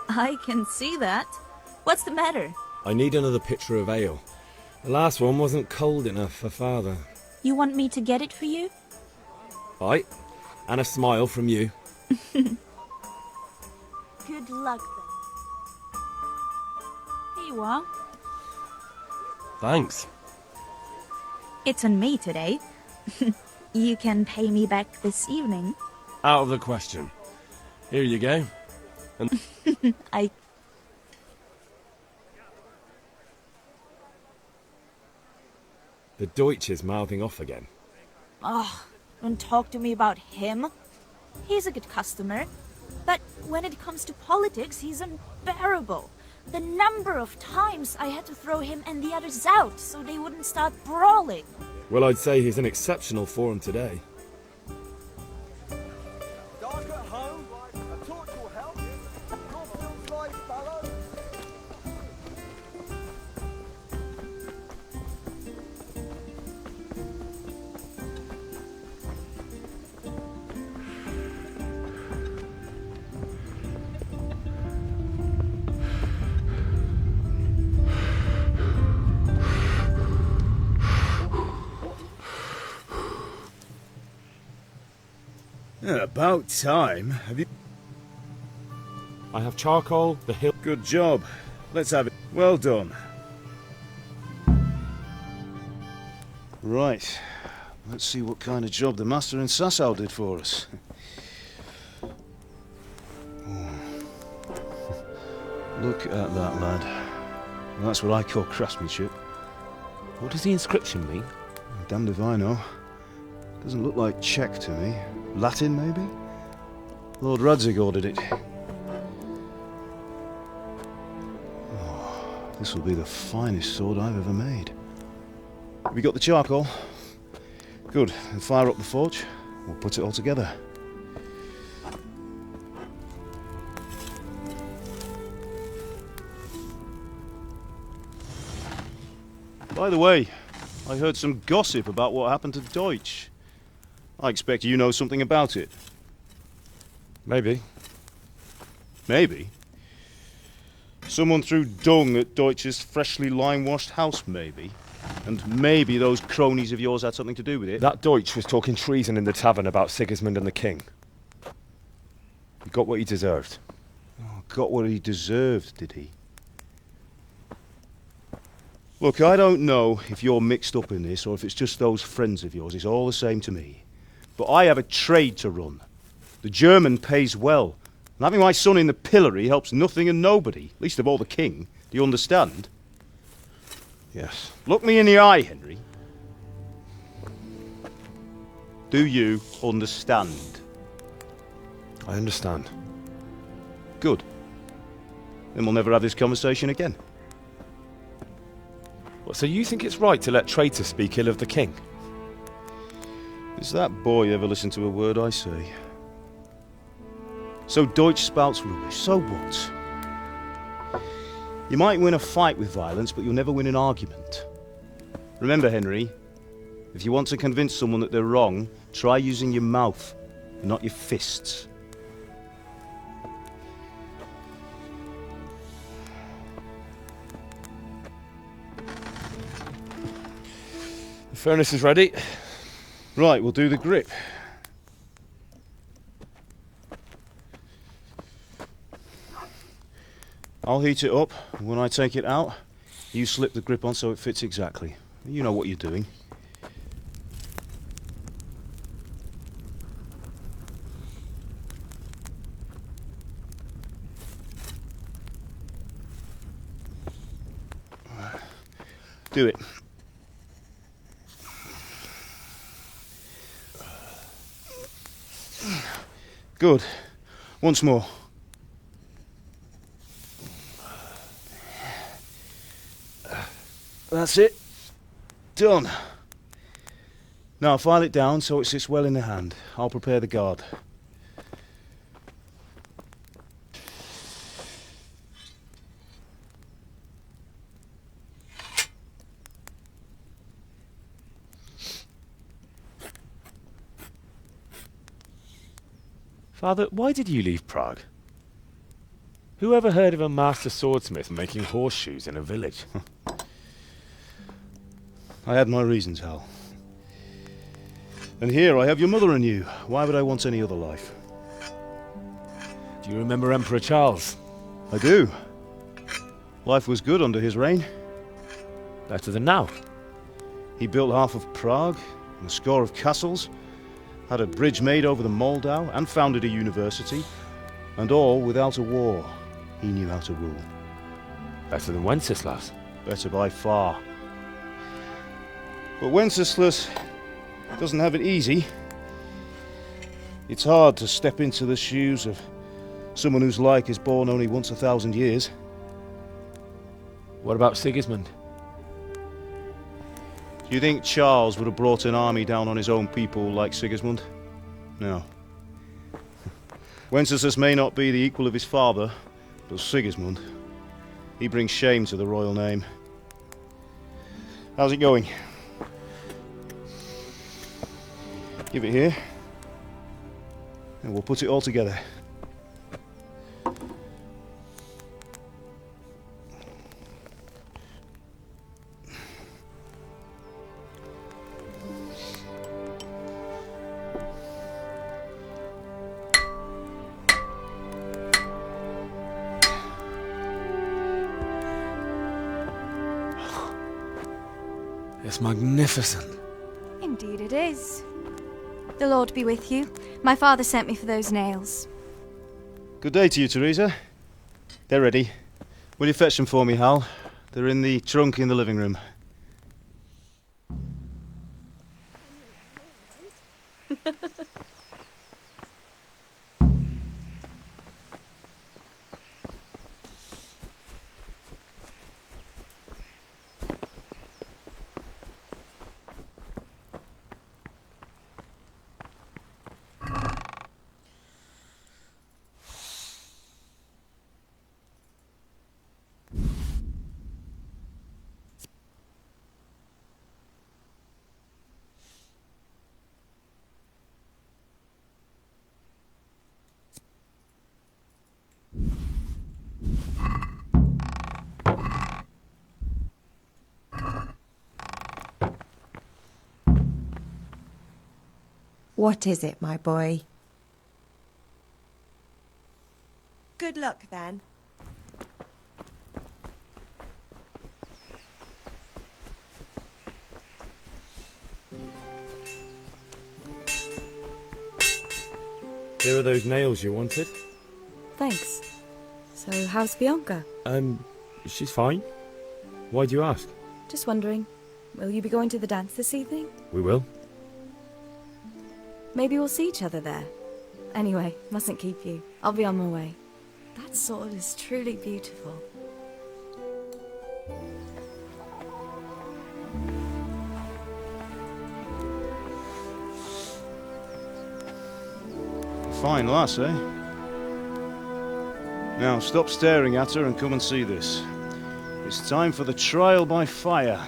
I can see that. What's the matter? I need another pitcher of ale. The last one wasn't cold enough for Father. You want me to get it for you? Aye, and a smile from you. Good luck then. Here you are. Thanks. It's on me today. You can pay me back this evening. Out of the question. Here you go. And The Deutsch is mouthing off again. Oh, don't talk to me about him. He's a good customer. But when it comes to politics, he's unbearable. The number of times I had to throw him and the others out so they wouldn't start brawling. Well, I'd say he's in exceptional form today. Dark at home? A torch will help. Your feels like fellow. About time. Have you... I have charcoal, the hill... Good job. Let's have it. Well done. Right. Let's see what kind of job the master in Sasau did for us. Look at that, lad. Well, that's what I call craftsmanship. What does the inscription mean? Damned if I know. Doesn't look like Czech to me. Latin, maybe? Lord Radzig ordered it. Oh, this will be the finest sword I've ever made. Have you got the charcoal? Good. Then fire up the forge. We'll put it all together. By the way, I heard some gossip about what happened to Deutsch. I expect you know something about it. Maybe. Maybe? Someone threw dung at Deutsch's freshly lime-washed house, maybe? And maybe those cronies of yours had something to do with it? That Deutsch was talking treason in the tavern about Sigismund and the king. He got what he deserved. Oh, got what he deserved, did he? Look, I don't know if you're mixed up in this or if it's just those friends of yours. It's all the same to me. But I have a trade to run. The German pays well. And having my son in the pillory helps nothing and nobody, least of all the king. Do you understand? Yes. Look me in the eye, Henry. Do you understand? I understand. Good. Then we'll never have this conversation again. What, so you think it's right to let traitors speak ill of the king? Does that boy ever listen to a word I say? So Deutsch spouts rubbish, so what? You might win a fight with violence, but you'll never win an argument. Remember, Henry, if you want to convince someone that they're wrong, try using your mouth, and not your fists. The furnace is ready. Right, we'll do the grip. I'll heat it up, and when I take it out, you slip the grip on so it fits exactly. You know what you're doing. Do it. Good. Once more. That's it. Done. Now file it down so it sits well in the hand. I'll prepare the guard. Father, why did you leave Prague? Who ever heard of a master swordsmith making horseshoes in a village? I had my reasons, Hal. And here I have your mother and you. Why would I want any other life? Do you remember Emperor Charles? I do. Life was good under his reign. Better than now. He built half of Prague and a score of castles, had a bridge made over the Moldau, and founded a university, and all without a war. He knew how to rule. Better than Wenceslas. Better by far. But Wenceslas doesn't have it easy. It's hard to step into the shoes of someone whose like is born only once 1,000 years. What about Sigismund? Do you think Charles would have brought an army down on his own people like Sigismund? No. Wenceslas may not be the equal of his father, but Sigismund, he brings shame to the royal name. How's it going? Give it here, and we'll put it all together. It's magnificent. Indeed it is. The Lord be with you. My father sent me for those nails. Good day to you, Teresa. They're ready. Will you fetch them for me, Hal? They're in the trunk in the living room. What is it, my boy? Good luck, then. Here are those nails you wanted. Thanks. So, how's Bianca? She's fine. Why do you ask? Just wondering, will you be going to the dance this evening? We will. Maybe we'll see each other there. Anyway, mustn't keep you. I'll be on my way. That sword is truly beautiful. Fine lass, eh? Now stop staring at her and come and see this. It's time for the trial by fire.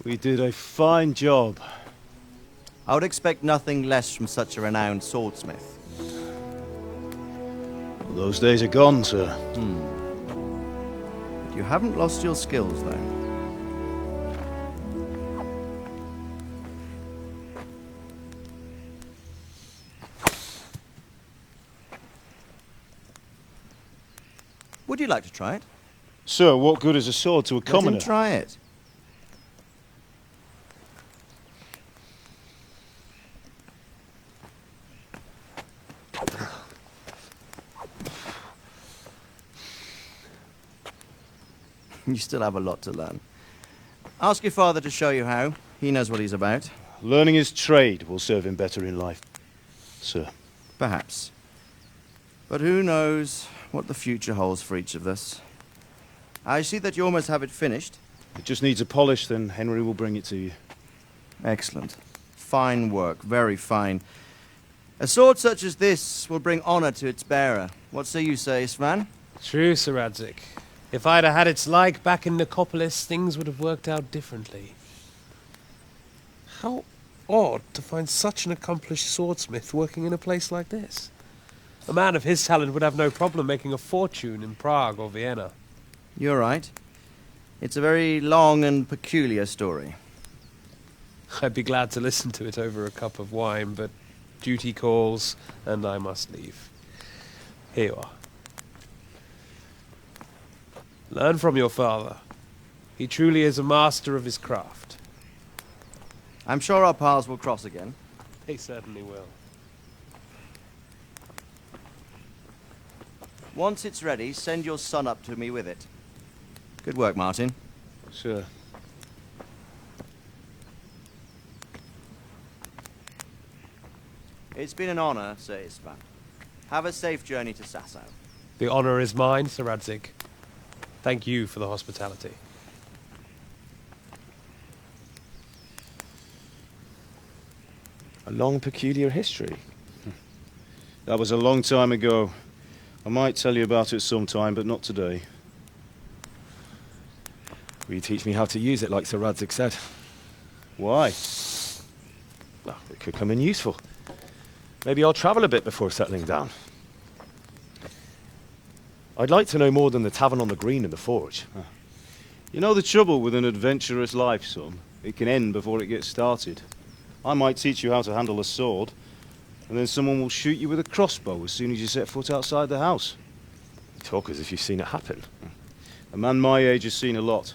We did a fine job. I would expect nothing less from such a renowned swordsmith. Well, those days are gone, sir. But you haven't lost your skills, though. Would you like to try it? Sir, what good is a sword to a commoner? Let him try it. You still have a lot to learn. Ask your father to show you how. He knows what he's about. Learning his trade will serve him better in life, sir. Perhaps. But who knows what the future holds for each of us. I see that you almost have it finished. It just needs a polish, then Henry will bring it to you. Excellent. Fine work, very fine. A sword such as this will bring honor to its bearer. What say you, Svan? True, Sir Radzik. If I'd have had its like back in Nicopolis, things would have worked out differently. How odd to find such an accomplished swordsmith working in a place like this. A man of his talent would have no problem making a fortune in Prague or Vienna. You're right. It's a very long and peculiar story. I'd be glad to listen to it over a cup of wine, but duty calls, and I must leave. Here you are. Learn from your father. He truly is a master of his craft. I'm sure our paths will cross again. They certainly will. Once it's ready, send your son up to me with it. Good work, Martin. Sure. It's been an honor, Sir Istvan. Have a safe journey to Sasau. The honor is mine, Sir Radzig. Thank you for the hospitality. A long, peculiar history. That was a long time ago. I might tell you about it sometime, but not today. Will you teach me how to use it like Sir Radzig said? Why? Well, it could come in useful. Maybe I'll travel a bit before settling down. I'd like to know more than the tavern on the green and the forge. You know the trouble with an adventurous life, son? It can end before it gets started. I might teach you how to handle a sword, and then someone will shoot you with a crossbow as soon as you set foot outside the house. You talk as if you've seen it happen. A man my age has seen a lot.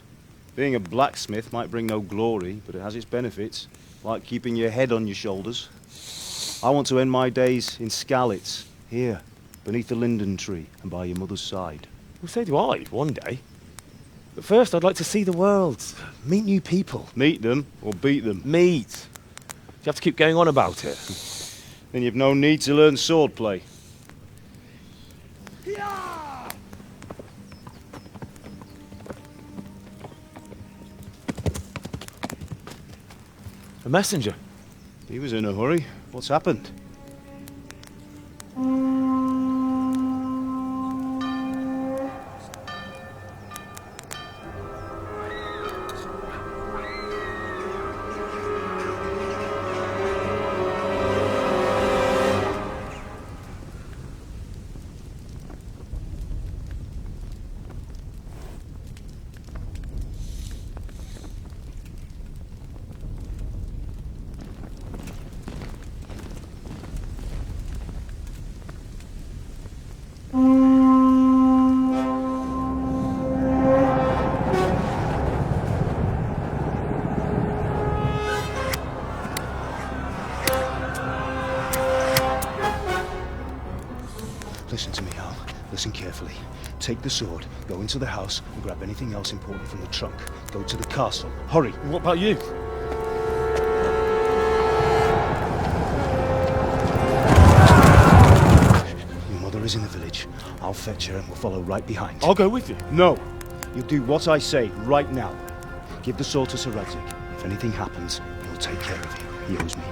Being a blacksmith might bring no glory, but it has its benefits, like keeping your head on your shoulders. I want to end my days in Skalitz, here, beneath the linden tree and by your mother's side. Well, so do I, one day. But first I'd like to see the world, meet new people. Meet them or beat them? Meet. Do you have to keep going on about it? Then you've no need to learn swordplay. A messenger. He was in a hurry. What's happened? Listen to me, Hal. Listen carefully. Take the sword, go into the house, and grab anything else important from the trunk. Go to the castle. Hurry! What about you? Your mother is in the village. I'll fetch her and we'll follow right behind. I'll go with you. No! You do what I say right now. Give the sword to Sir Radzig. If anything happens, he'll take care of you. He owes me.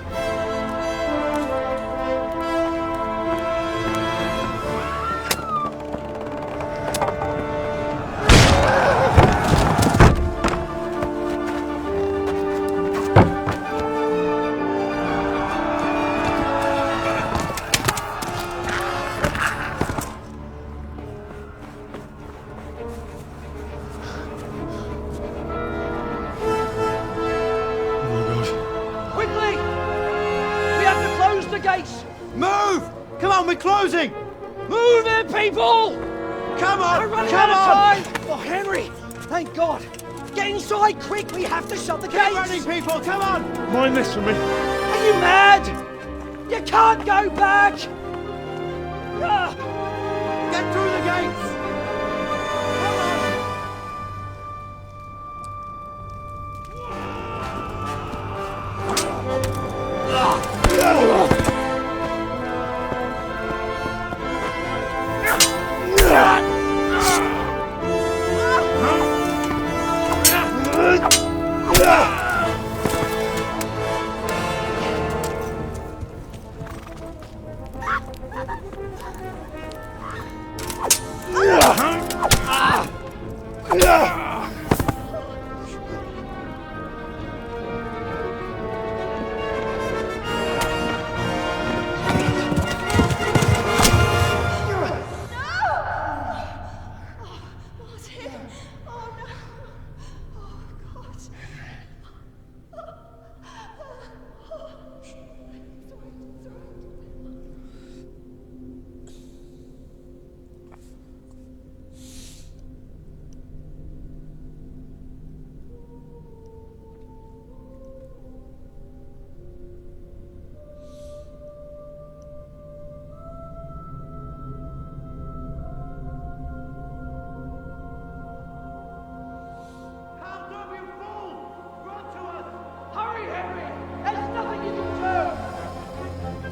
Move! Come on, we're closing! Move it, people! Come on! We're running Come out on! of time! Oh, Henry! Thank God! Get inside, quick! We have to shut the Keep gates! running, people! Come on! Mind this for me. Are you mad? You can't go back! Ah! Get through the gates!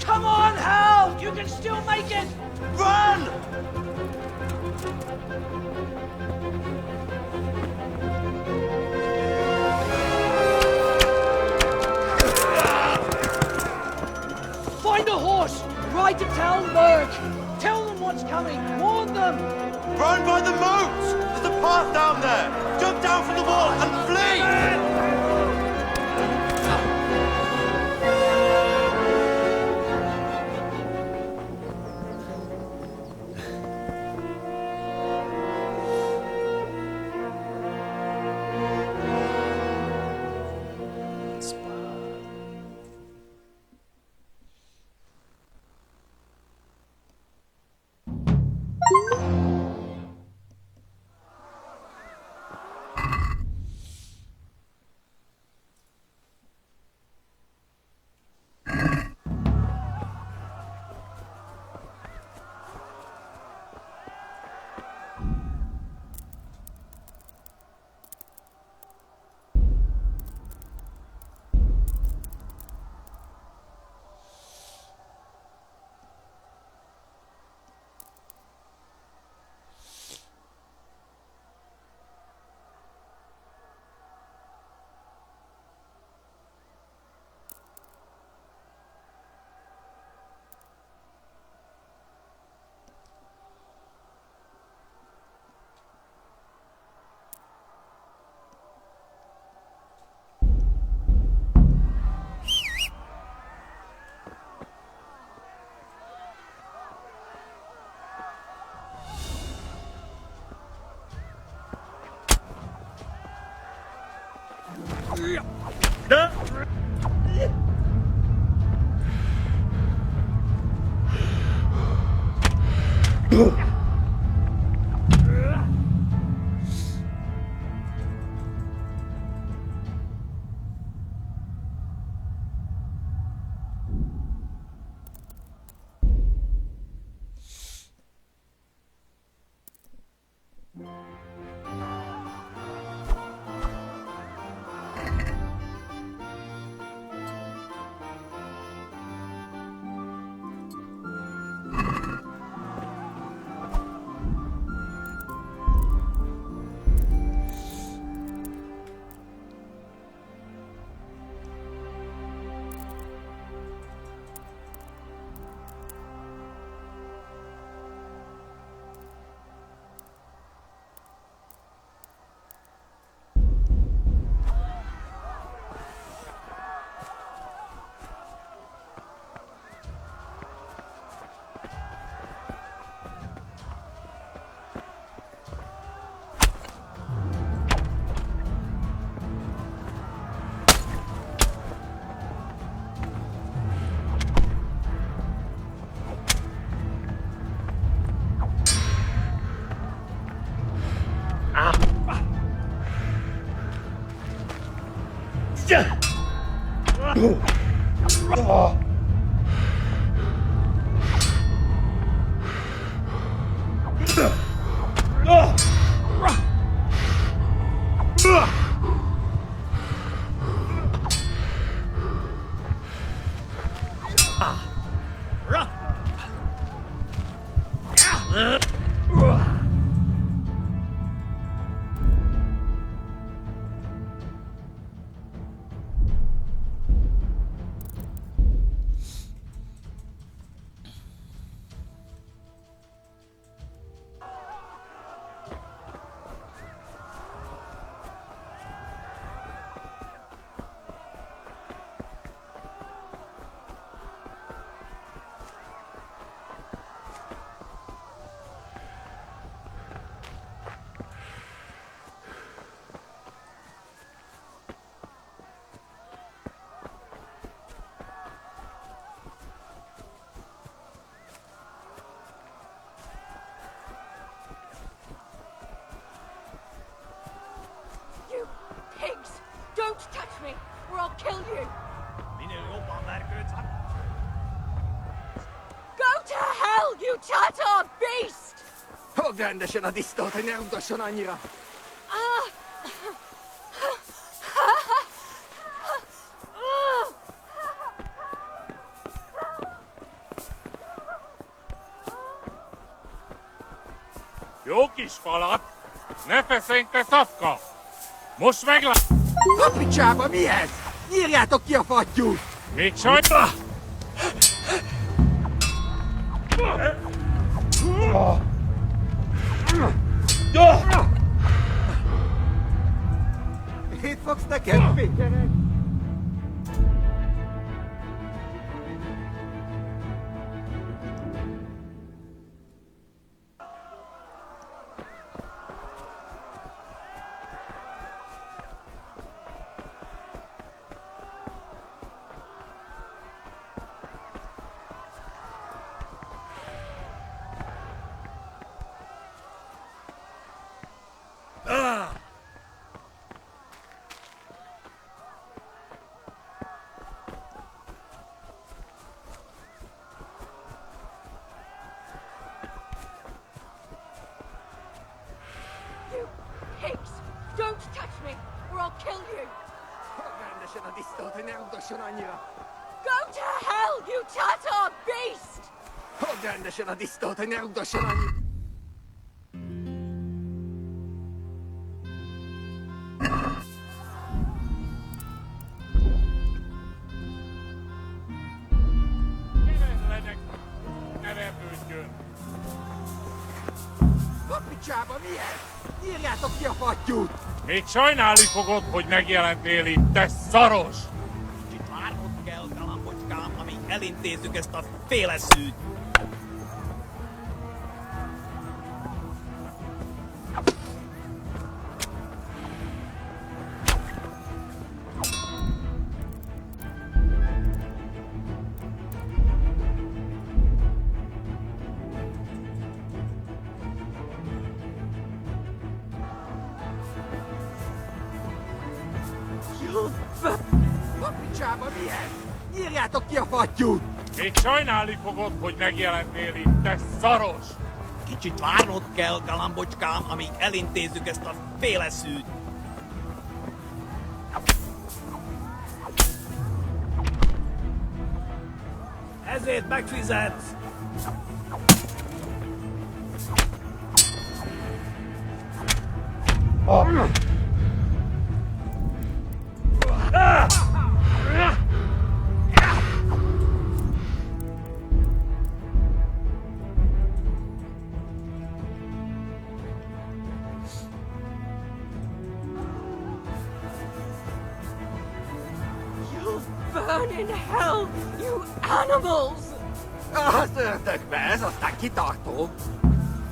Come on, Hal! You can still make it! Run! Find a horse! Ride to Talmberg! Tell them what's coming! Warn them! Run by the moat! There's a path down there! Jump down from the wall and flee! Don't touch me, or I'll kill you! Go to hell, you Tatar beast! Ogląda się na istotę nieudoszonania. Jó kis falat! Ne feszenj, te szafka! Most meglát... A picsába, mi ez? Nyírjátok ki a fattyút! Még sajt... Itt fogsz neked, fényereg! You pigs! Don't touch me, or I'll kill you! Rendesen a disznót, hogy ne rugdosson annyira! Go to hell, you Tatar beast! Fogd rendesen a disznót, hogy ne rugdosson annyira! Ne vergődjön! A picsába, mi ez? Nyírjátok ki a fattyút! Még sajnálni fogod, hogy megjelentél itt, te szaros! Kicsit várnod kell, galambocskám, amíg elintézzük ezt a féleszűt. A picsába, mi ez? Nyírjátok ki a fattyút! Még sajnálni fogod, hogy megjelentél itt, te szaros! Kicsit várnod kell, galambocskám, amíg elintézzük ezt a féleszűt. Ezért megfizetsz! You'll burn in hell, you animals! Az ördögbe, ez aztán kitartó!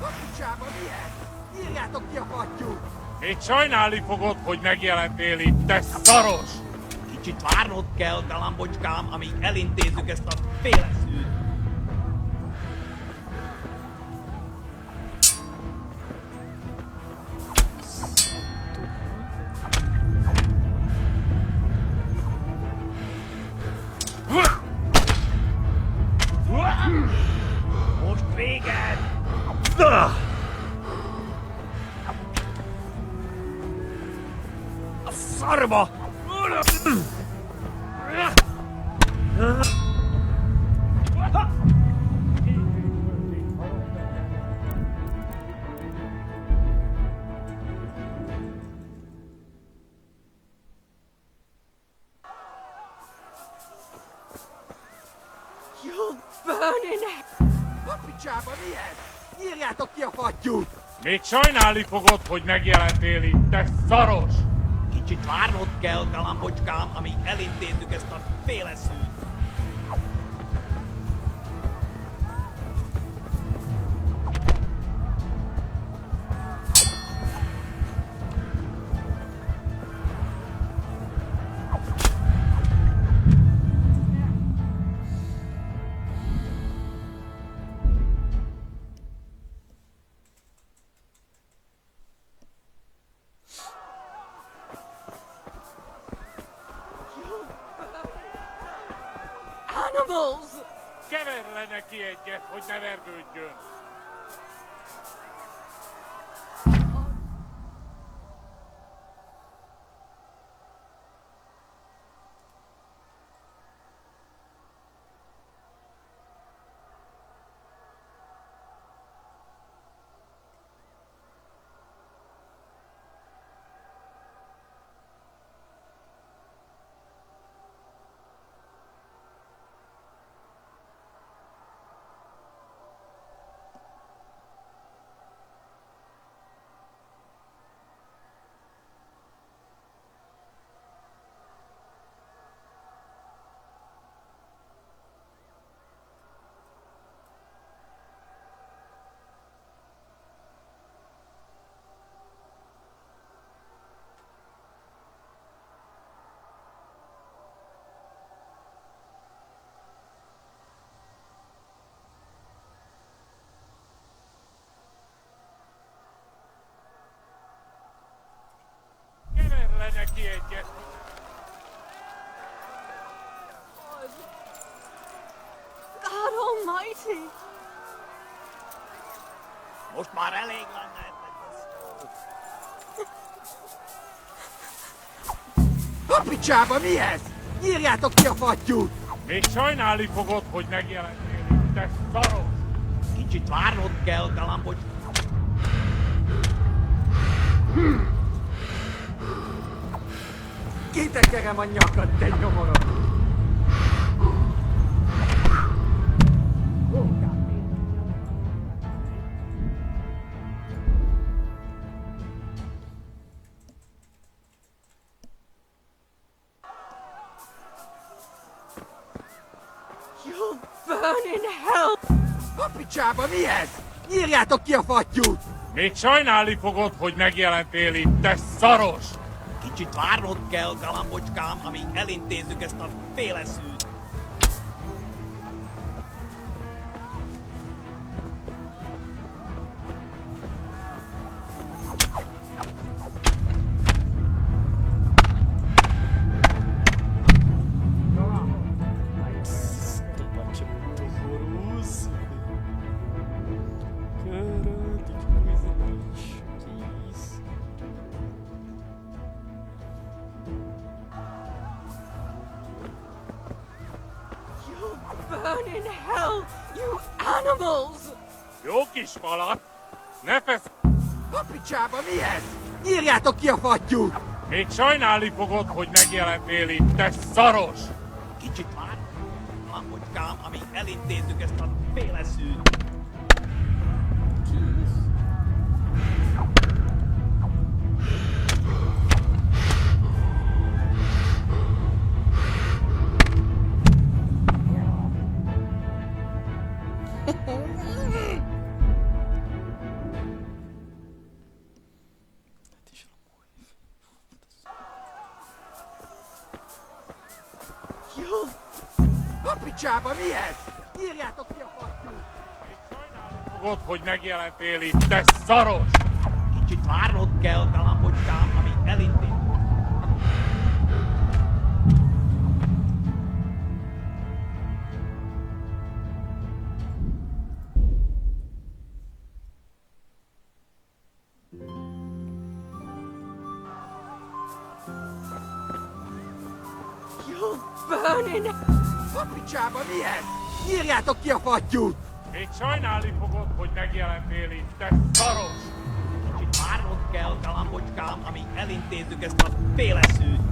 A picsába, mi ez? Nyírjátok ki a fattyút! Még sajnálni fogod, hogy megjelentél itt, te szaros! Kicsit várnod kell, galambocskám, amíg elintézzük ezt a féleszűt. Most véged! A szarba! You'll burn in hell! A picsába, mi ez? Nyírjátok ki a fattyút! Még sajnálni fogod, hogy megjelentél itt, te szaros! Kicsit várnod kell, galambocskám, amíg elintézzük ezt a féleszűt. Animals! Kever le neki egyet, hogy ne vergődjön! neki egyet. God Almighty! Most már elég lenne ennek a szó. A picsába mi ez? Nyírjátok ki a fattyút! Még sajnálni fogod, hogy megjelentél itt, te szaros! Kicsit várnod kell, galambocs. Kitekerem a nyakad, te nyomorod! You'll burn in hell! A picsába mi ez? Nyírjátok ki a fattyút! Még sajnálni fogod, hogy megjelentél itt, te szaros! Kicsit várnod kell, galambocskám, amíg elintézzük ezt a féleszűt. Burn in hell, you animals! Jó kis falat! Ne fesz... A picsába mi ez? Nyírjátok ki a fattyút! Még sajnálni fogod, hogy megjelentél itt, te szaros! Kicsit vár, galambocskám, amíg elintézzük ezt a féleszűt. You'll... A picsába mi ez? Nyírjátok ki a fattyút! Fogod, hogy megjelentél itt, te szaros! Kicsit várnod kell, galambocskám, amíg elintézzük. You'll burn in... A picsába mi ez? Nyírjátok ki a fattyút! Még sajnálni fogod, hogy megjelentél itt, te szaros! Kicsit várnod kell, galambocskám, amíg elintézzük ezt a féleszűt.